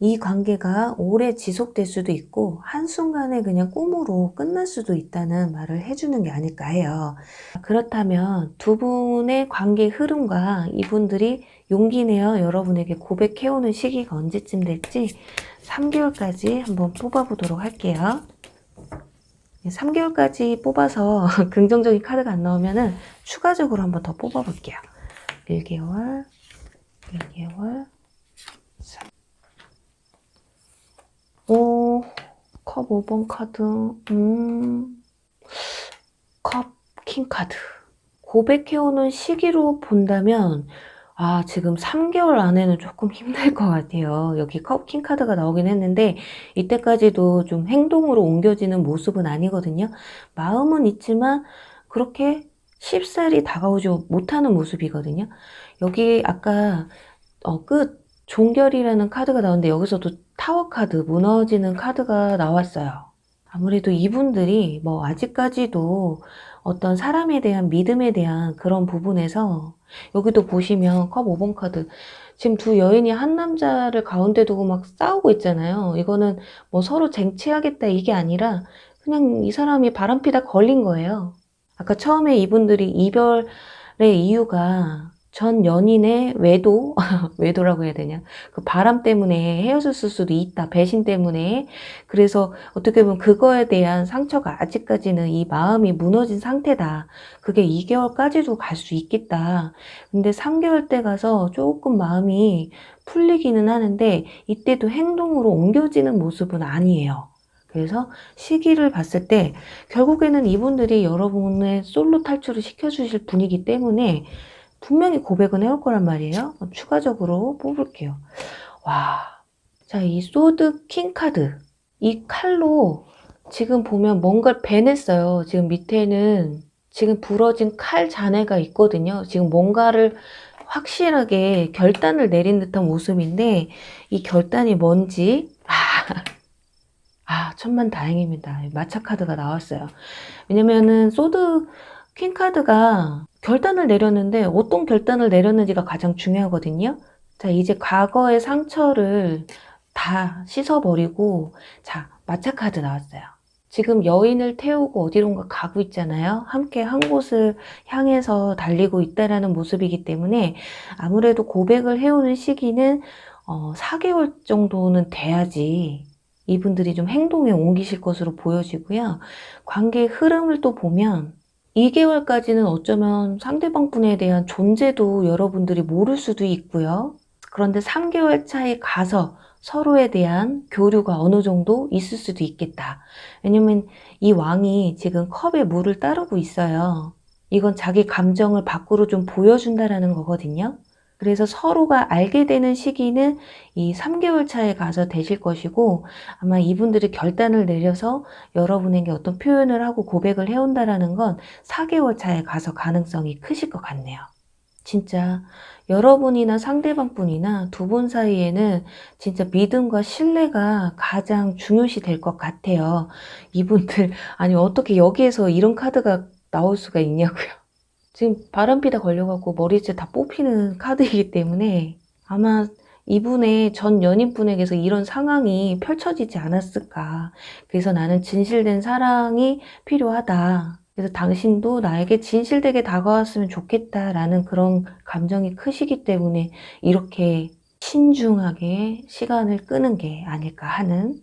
이 관계가 오래 지속될 수도 있고 한순간에 그냥 꿈으로 끝날 수도 있다는 말을 해주는 게 아닐까 해요. 그렇다면 두 분의 관계 흐름과 이분들이 용기 내어 여러분에게 고백해오는 시기가 언제쯤 될지 3개월까지 한번 뽑아보도록 할게요. 3개월까지 뽑아서 긍정적인 카드가 안 나오면은 추가적으로 한번 더 뽑아볼게요. 1개월, 2개월, 3. 오, 컵 5번 카드, 컵 킹 카드. 고백해오는 시기로 본다면 지금 3개월 안에는 조금 힘들 것 같아요. 여기 컵 킹 카드가 나오긴 했는데 이때까지도 좀 행동으로 옮겨지는 모습은 아니거든요. 마음은 있지만 그렇게 쉽사리 다가오지 못하는 모습이거든요. 여기 아까 끝 종결이라는 카드가 나오는데 여기서도 타워 카드, 무너지는 카드가 나왔어요. 아무래도 이분들이 아직까지도 어떤 사람에 대한 믿음에 대한 그런 부분에서 여기도 보시면 컵 5번 카드 지금 두 여인이 한 남자를 가운데 두고 막 싸우고 있잖아요. 이거는 서로 쟁취하겠다 이게 아니라 그냥 이 사람이 바람피다 걸린 거예요. 아까 처음에 이분들이 이별의 이유가 전 연인의 외도, 외도라고 해야 되냐. 그 바람 때문에 헤어졌을 수도 있다. 배신 때문에. 그래서 어떻게 보면 그거에 대한 상처가 아직까지는 이 마음이 무너진 상태다. 그게 2개월까지도 갈 수 있겠다. 근데 3개월 때 가서 조금 마음이 풀리기는 하는데 이때도 행동으로 옮겨지는 모습은 아니에요. 그래서 시기를 봤을 때 결국에는 이분들이 여러분의 솔로 탈출을 시켜주실 분이기 때문에 분명히 고백은 해올 거란 말이에요. 추가적으로 뽑을게요. 와, 자, 이 소드 킹 카드. 이 칼로 지금 보면 뭔가를 베냈어요. 지금 밑에는 지금 부러진 칼 잔해가 있거든요. 지금 뭔가를 확실하게 결단을 내린 듯한 모습인데 이 결단이 뭔지 천만 다행입니다. 마차 카드가 나왔어요. 왜냐면은 소드 퀸 카드가 결단을 내렸는데 어떤 결단을 내렸는지가 가장 중요하거든요. 자, 이제 과거의 상처를 다 씻어버리고 자, 마차 카드 나왔어요. 지금 여인을 태우고 어디론가 가고 있잖아요. 함께 한 곳을 향해서 달리고 있다라는 모습이기 때문에 아무래도 고백을 해오는 시기는 4개월 정도는 돼야지 이분들이 좀 행동에 옮기실 것으로 보여지고요. 관계의 흐름을 또 보면 2개월까지는 어쩌면 상대방 분에 대한 존재도 여러분들이 모를 수도 있고요. 그런데 3개월 차에 가서 서로에 대한 교류가 어느 정도 있을 수도 있겠다. 왜냐면 이 왕이 지금 컵에 물을 따르고 있어요. 이건 자기 감정을 밖으로 좀 보여준다라는 거거든요. 그래서 서로가 알게 되는 시기는 이 3개월 차에 가서 되실 것이고 아마 이분들이 결단을 내려서 여러분에게 어떤 표현을 하고 고백을 해온다라는 건 4개월 차에 가서 가능성이 크실 것 같네요. 진짜 여러분이나 상대방 분이나 두 분 사이에는 진짜 믿음과 신뢰가 가장 중요시 될 것 같아요. 이분들 아니 어떻게 여기에서 이런 카드가 나올 수가 있냐고요. 지금 바람피다 걸려 갖고 머리채 다 뽑히는 카드이기 때문에 아마 이분의 전 연인분에게서 이런 상황이 펼쳐지지 않았을까. 그래서 '나는 진실된 사랑이 필요하다. 그래서 당신도 나에게 진실되게 다가왔으면 좋겠다.'라는 그런 감정이 크시기 때문에 이렇게 신중하게 시간을 끄는 게 아닐까 하는.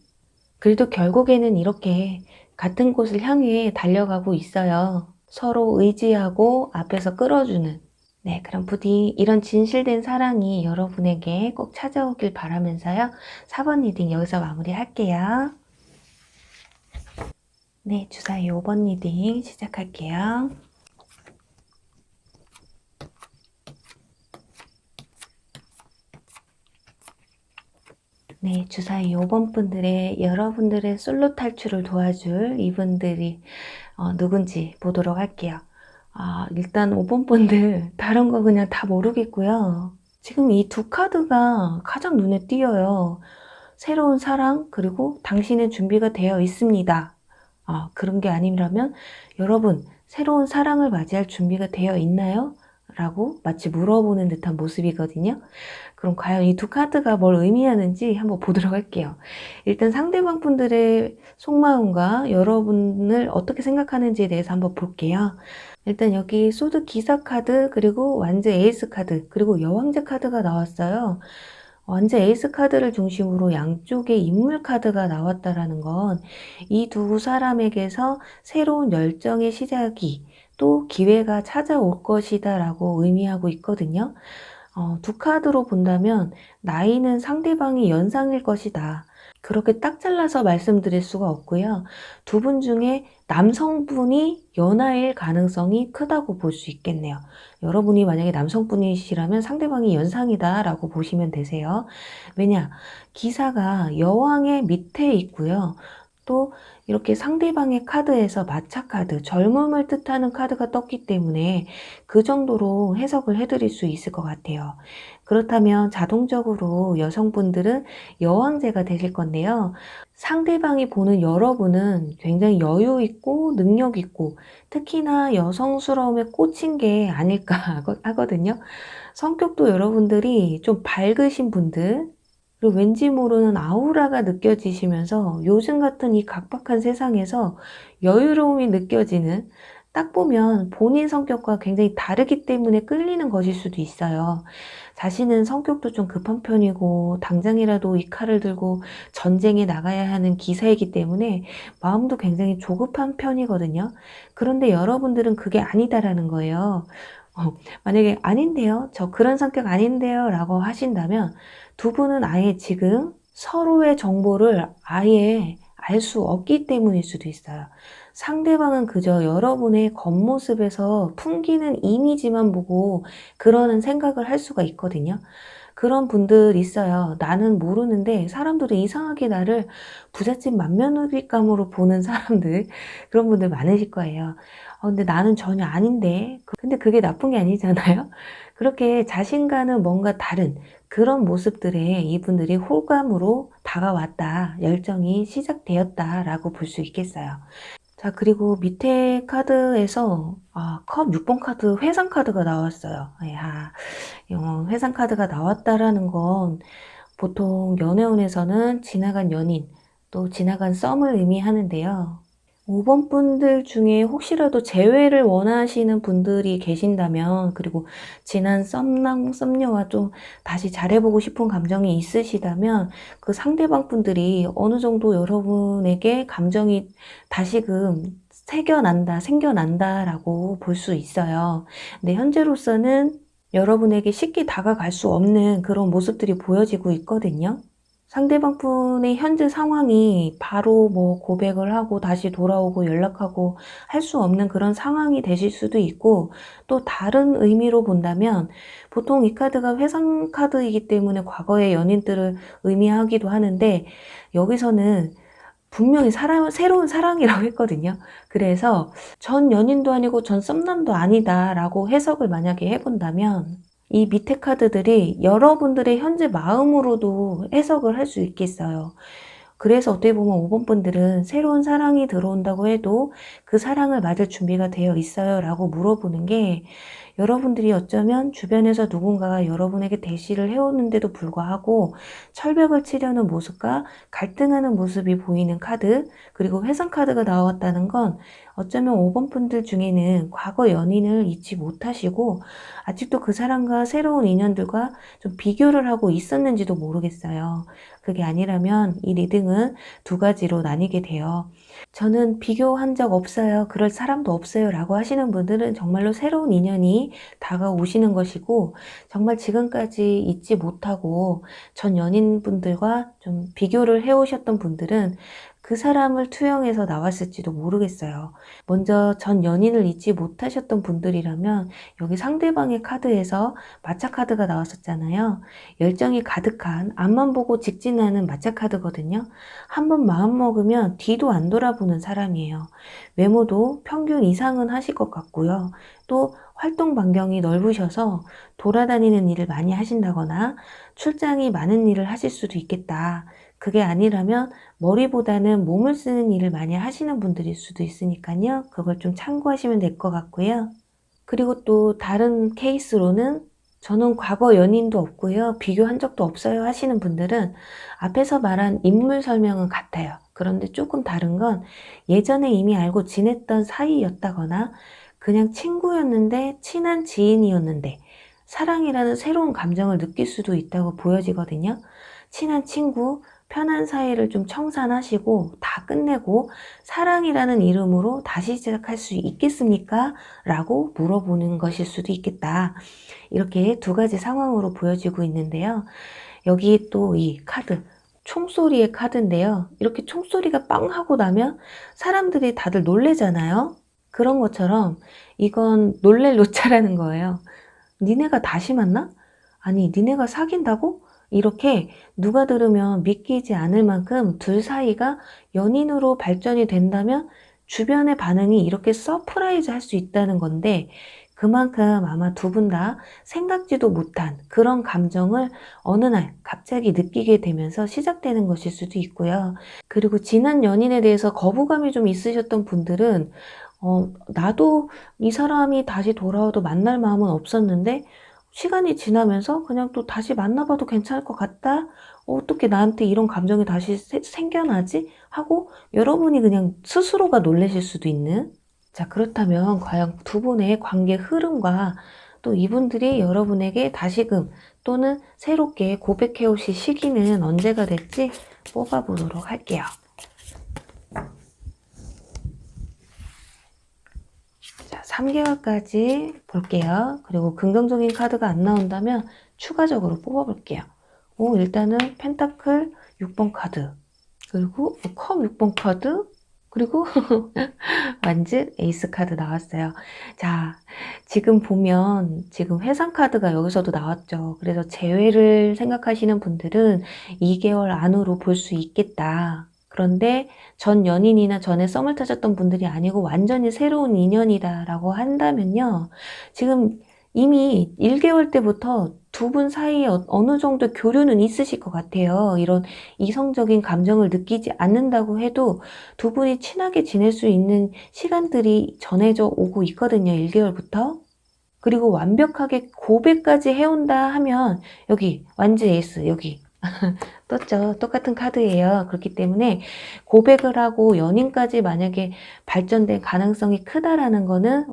그래도 결국에는 이렇게 같은 곳을 향해 달려가고 있어요. 서로 의지하고 앞에서 끌어주는. 네, 그럼 부디 이런 진실된 사랑이 여러분에게 꼭 찾아오길 바라면서요. 4번 리딩 여기서 마무리할게요. 네, 주사위 5번 리딩 시작할게요. 네, 주사위 5번 분들의 여러분들의 솔로 탈출을 도와줄 이분들이 누군지 보도록 할게요. 일단 5번 분들 다른 거 그냥 다 모르겠고요. 지금 이 두 카드가 가장 눈에 띄어요. 새로운 사랑 그리고 당신의 준비가 되어 있습니다. 그런 게 아니라면 여러분 새로운 사랑을 맞이할 준비가 되어 있나요? 라고 마치 물어보는 듯한 모습이거든요. 그럼 과연 이 두 카드가 뭘 의미하는지 한번 보도록 할게요. 일단 상대방 분들의 속마음과 여러분을 어떻게 생각하는지에 대해서 한번 볼게요. 일단 여기 소드 기사 카드 그리고 완즈 에이스 카드 그리고 여왕제 카드가 나왔어요. 완즈 에이스 카드를 중심으로 양쪽의 인물 카드가 나왔다라는 건 이 두 사람에게서 새로운 열정의 시작이 또 기회가 찾아올 것이다 라고 의미하고 있거든요. 두 카드로 본다면 나이는 상대방이 연상일 것이다. 그렇게 딱 잘라서 말씀드릴 수가 없고요. 두 분 중에 남성분이 연하일 가능성이 크다고 볼 수 있겠네요. 여러분이 만약에 남성분이시라면 상대방이 연상이다 라고 보시면 되세요. 왜냐? 기사가 여왕의 밑에 있고요. 또 이렇게 상대방의 카드에서 마차 카드, 젊음을 뜻하는 카드가 떴기 때문에 그 정도로 해석을 해드릴 수 있을 것 같아요. 그렇다면 자동적으로 여성분들은 여왕제가 되실 건데요. 상대방이 보는 여러분은 굉장히 여유 있고 능력 있고 특히나 여성스러움에 꽂힌 게 아닐까 하거든요. 성격도 여러분들이 좀 밝으신 분들, 그리고 왠지 모르는 아우라가 느껴지시면서 요즘 같은 이 각박한 세상에서 여유로움이 느껴지는, 딱 보면 본인 성격과 굉장히 다르기 때문에 끌리는 것일 수도 있어요. 자신은 성격도 좀 급한 편이고 당장이라도 이 칼을 들고 전쟁에 나가야 하는 기사이기 때문에 마음도 굉장히 조급한 편이거든요. 그런데 여러분들은 그게 아니다라는 거예요. 만약에 아닌데요, 저 그런 성격 아닌데요 라고 하신다면 두 분은 아예 지금 서로의 정보를 아예 알 수 없기 때문일 수도 있어요. 상대방은 그저 여러분의 겉모습에서 풍기는 이미지만 보고 그러는 생각을 할 수가 있거든요. 그런 분들 있어요. 나는 모르는데 사람들이 이상하게 나를 부잣집 맏며느리감으로 보는 사람들, 그런 분들 많으실 거예요. 근데 나는 전혀 아닌데. 근데 그게 나쁜 게 아니잖아요. 그렇게 자신과는 뭔가 다른 그런 모습들에 이분들이 호감으로 다가왔다, 열정이 시작되었다라고 볼 수 있겠어요. 자, 그리고 밑에 카드에서 컵 6번 카드 회상 카드가 나왔어요. 회상 카드가 나왔다라는 건 보통 연애운에서는 지나간 연인, 또 지나간 썸을 의미하는데요. 5번 분들 중에 혹시라도 재회를 원하시는 분들이 계신다면, 그리고 지난 썸남, 썸녀와 좀 다시 잘해보고 싶은 감정이 있으시다면 그 상대방 분들이 어느 정도 여러분에게 감정이 다시금 생겨난다라고 볼 수 있어요. 근데 현재로서는 여러분에게 쉽게 다가갈 수 없는 그런 모습들이 보여지고 있거든요. 상대방 분의 현재 상황이 바로 뭐 고백을 하고 다시 돌아오고 연락하고 할 수 없는 그런 상황이 되실 수도 있고, 또 다른 의미로 본다면 보통 이 카드가 회상 카드이기 때문에 과거의 연인들을 의미하기도 하는데, 여기서는 분명히 새로운 사랑이라고 했거든요. 그래서 전 연인도 아니고 전 썸남도 아니다 라고 해석을 만약에 해본다면 이 밑에 카드들이 여러분들의 현재 마음으로도 해석을 할 수 있겠어요. 그래서 어떻게 보면 5번 분들은 새로운 사랑이 들어온다고 해도 그 사랑을 맞을 준비가 되어 있어요 라고 물어보는 게, 여러분들이 어쩌면 주변에서 누군가가 여러분에게 대시를 해오는데도 불구하고 철벽을 치려는 모습과 갈등하는 모습이 보이는 카드, 그리고 회상 카드가 나왔다는 건 어쩌면 5번 분들 중에는 과거 연인을 잊지 못하시고 아직도 그 사람과 새로운 인연들과 좀 비교를 하고 있었는지도 모르겠어요. 그게 아니라면 이 리딩은 두 가지로 나뉘게 돼요. 저는 비교한 적 없어요, 그럴 사람도 없어요 라고 하시는 분들은 정말로 새로운 인연이 다가오시는 것이고, 정말 지금까지 잊지 못하고 전 연인분들과 좀 비교를 해오셨던 분들은 그 사람을 투영해서 나왔을지도 모르겠어요. 먼저 전 연인을 잊지 못하셨던 분들이라면 여기 상대방의 카드에서 마차 카드가 나왔었잖아요. 열정이 가득한, 앞만 보고 직진하는 마차 카드거든요. 한번 마음먹으면 뒤도 안 돌아보는 사람이에요. 외모도 평균 이상은 하실 것 같고요. 또 활동 반경이 넓으셔서 돌아다니는 일을 많이 하신다거나 출장이 많은 일을 하실 수도 있겠다. 그게 아니라면 머리보다는 몸을 쓰는 일을 많이 하시는 분들일 수도 있으니까요. 그걸 좀 참고하시면 될 것 같고요. 그리고 또 다른 케이스로는 저는 과거 연인도 없고요, 비교한 적도 없어요 하시는 분들은 앞에서 말한 인물 설명은 같아요. 그런데 조금 다른 건 예전에 이미 알고 지냈던 사이였다거나 그냥 친구였는데 친한 지인이었는데 사랑이라는 새로운 감정을 느낄 수도 있다고 보여지거든요. 친한 친구, 편한 사이를 좀 청산하시고 다 끝내고 사랑이라는 이름으로 다시 시작할 수 있겠습니까? 라고 물어보는 것일 수도 있겠다. 이렇게 두 가지 상황으로 보여지고 있는데요. 여기 또 이 카드, 총소리의 카드인데요. 이렇게 총소리가 빵 하고 나면 사람들이 다들 놀래잖아요. 그런 것처럼 이건 놀랠 노차라는 거예요. 니네가 다시 만나? 아니, 니네가 사귄다고? 이렇게 누가 들으면 믿기지 않을 만큼 둘 사이가 연인으로 발전이 된다면 주변의 반응이 이렇게 서프라이즈 할 수 있다는 건데, 그만큼 아마 두 분 다 생각지도 못한 그런 감정을 어느 날 갑자기 느끼게 되면서 시작되는 것일 수도 있고요. 그리고 지난 연인에 대해서 거부감이 좀 있으셨던 분들은 나도 이 사람이 다시 돌아와도 만날 마음은 없었는데 시간이 지나면서 그냥 또 다시 만나봐도 괜찮을 것 같다? 어떻게 나한테 이런 감정이 다시 생겨나지? 하고 여러분이 그냥 스스로가 놀라실 수도 있는. 자, 그렇다면 과연 두 분의 관계 흐름과 또 이분들이 여러분에게 다시금 또는 새롭게 고백해 오실 시기는 언제가 될지 뽑아보도록 할게요. 자, 3개월까지 볼게요. 그리고 긍정적인 카드가 안 나온다면 추가적으로 뽑아볼게요. 일단은 펜타클 6번 카드, 그리고 컵 6번 카드, 그리고 완즈 에이스 카드 나왔어요. 자, 지금 보면 지금 회상 카드가 여기서도 나왔죠. 그래서 재회를 생각하시는 분들은 2개월 안으로 볼 수 있겠다. 그런데 전 연인이나 전에 썸을 타셨던 분들이 아니고 완전히 새로운 인연이다라고 한다면요, 지금 이미 1개월 때부터 두 분 사이에 어느 정도 교류는 있으실 것 같아요. 이런 이성적인 감정을 느끼지 않는다고 해도 두 분이 친하게 지낼 수 있는 시간들이 전해져 오고 있거든요. 1개월부터. 그리고 완벽하게 고백까지 해온다 하면 여기 완즈 에이스 여기 떴죠. 똑같은 카드예요. 그렇기 때문에 고백을 하고 연인까지 만약에 발전될 가능성이 크다라는 거는,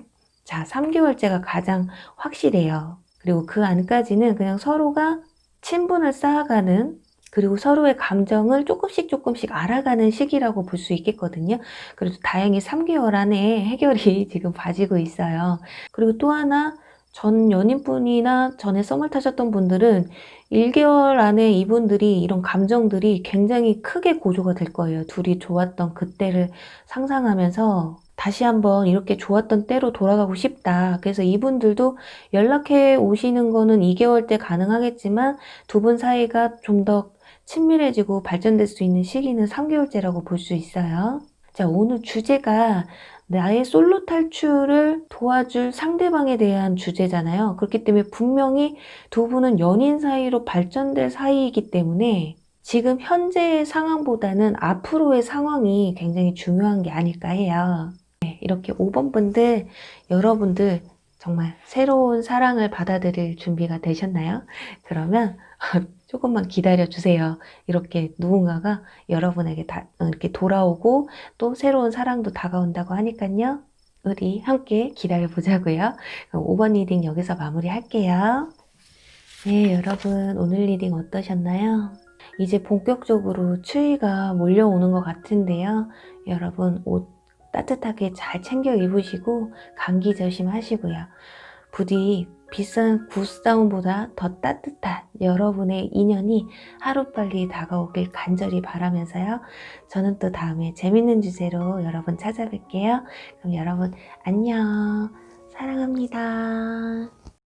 자, 3개월째가 가장 확실해요. 그리고 그 안까지는 그냥 서로가 친분을 쌓아가는, 그리고 서로의 감정을 조금씩 알아가는 시기라고 볼 수 있겠거든요. 그래도 다행히 3개월 안에 해결이 지금 봐지고 있어요. 그리고 또 하나, 전 연인분이나 전에 썸을 타셨던 분들은 1개월 안에 이분들이 이런 감정들이 굉장히 크게 고조가 될 거예요. 둘이 좋았던 그때를 상상하면서 다시 한번 이렇게 좋았던 때로 돌아가고 싶다. 그래서 이분들도 연락해 오시는 거는 2개월 때 가능하겠지만 두 분 사이가 좀 더 친밀해지고 발전될 수 있는 시기는 3개월째라고 볼 수 있어요. 자, 오늘 주제가 나의 솔로 탈출을 도와줄 상대방에 대한 주제잖아요. 그렇기 때문에 분명히 두 분은 연인 사이로 발전될 사이이기 때문에 지금 현재의 상황보다는 앞으로의 상황이 굉장히 중요한 게 아닐까 해요. 네, 이렇게 5번 분들, 여러분들 정말 새로운 사랑을 받아들일 준비가 되셨나요? 그러면 조금만 기다려 주세요. 이렇게 누군가가 여러분에게 이렇게 돌아오고 또 새로운 사랑도 다가온다고 하니까요. 우리 함께 기다려 보자고요. 그럼 5번 리딩 여기서 마무리 할게요. 네, 여러분 오늘 리딩 어떠셨나요? 이제 본격적으로 추위가 몰려오는 것 같은데요. 여러분 옷 따뜻하게 잘 챙겨 입으시고 감기 조심하시고요. 부디 비싼 굿사운보다 더 따뜻한 여러분의 인연이 하루빨리 다가오길 간절히 바라면서요. 저는 또 다음에 재밌는 주제로 여러분 찾아뵐게요. 그럼 여러분 안녕. 사랑합니다.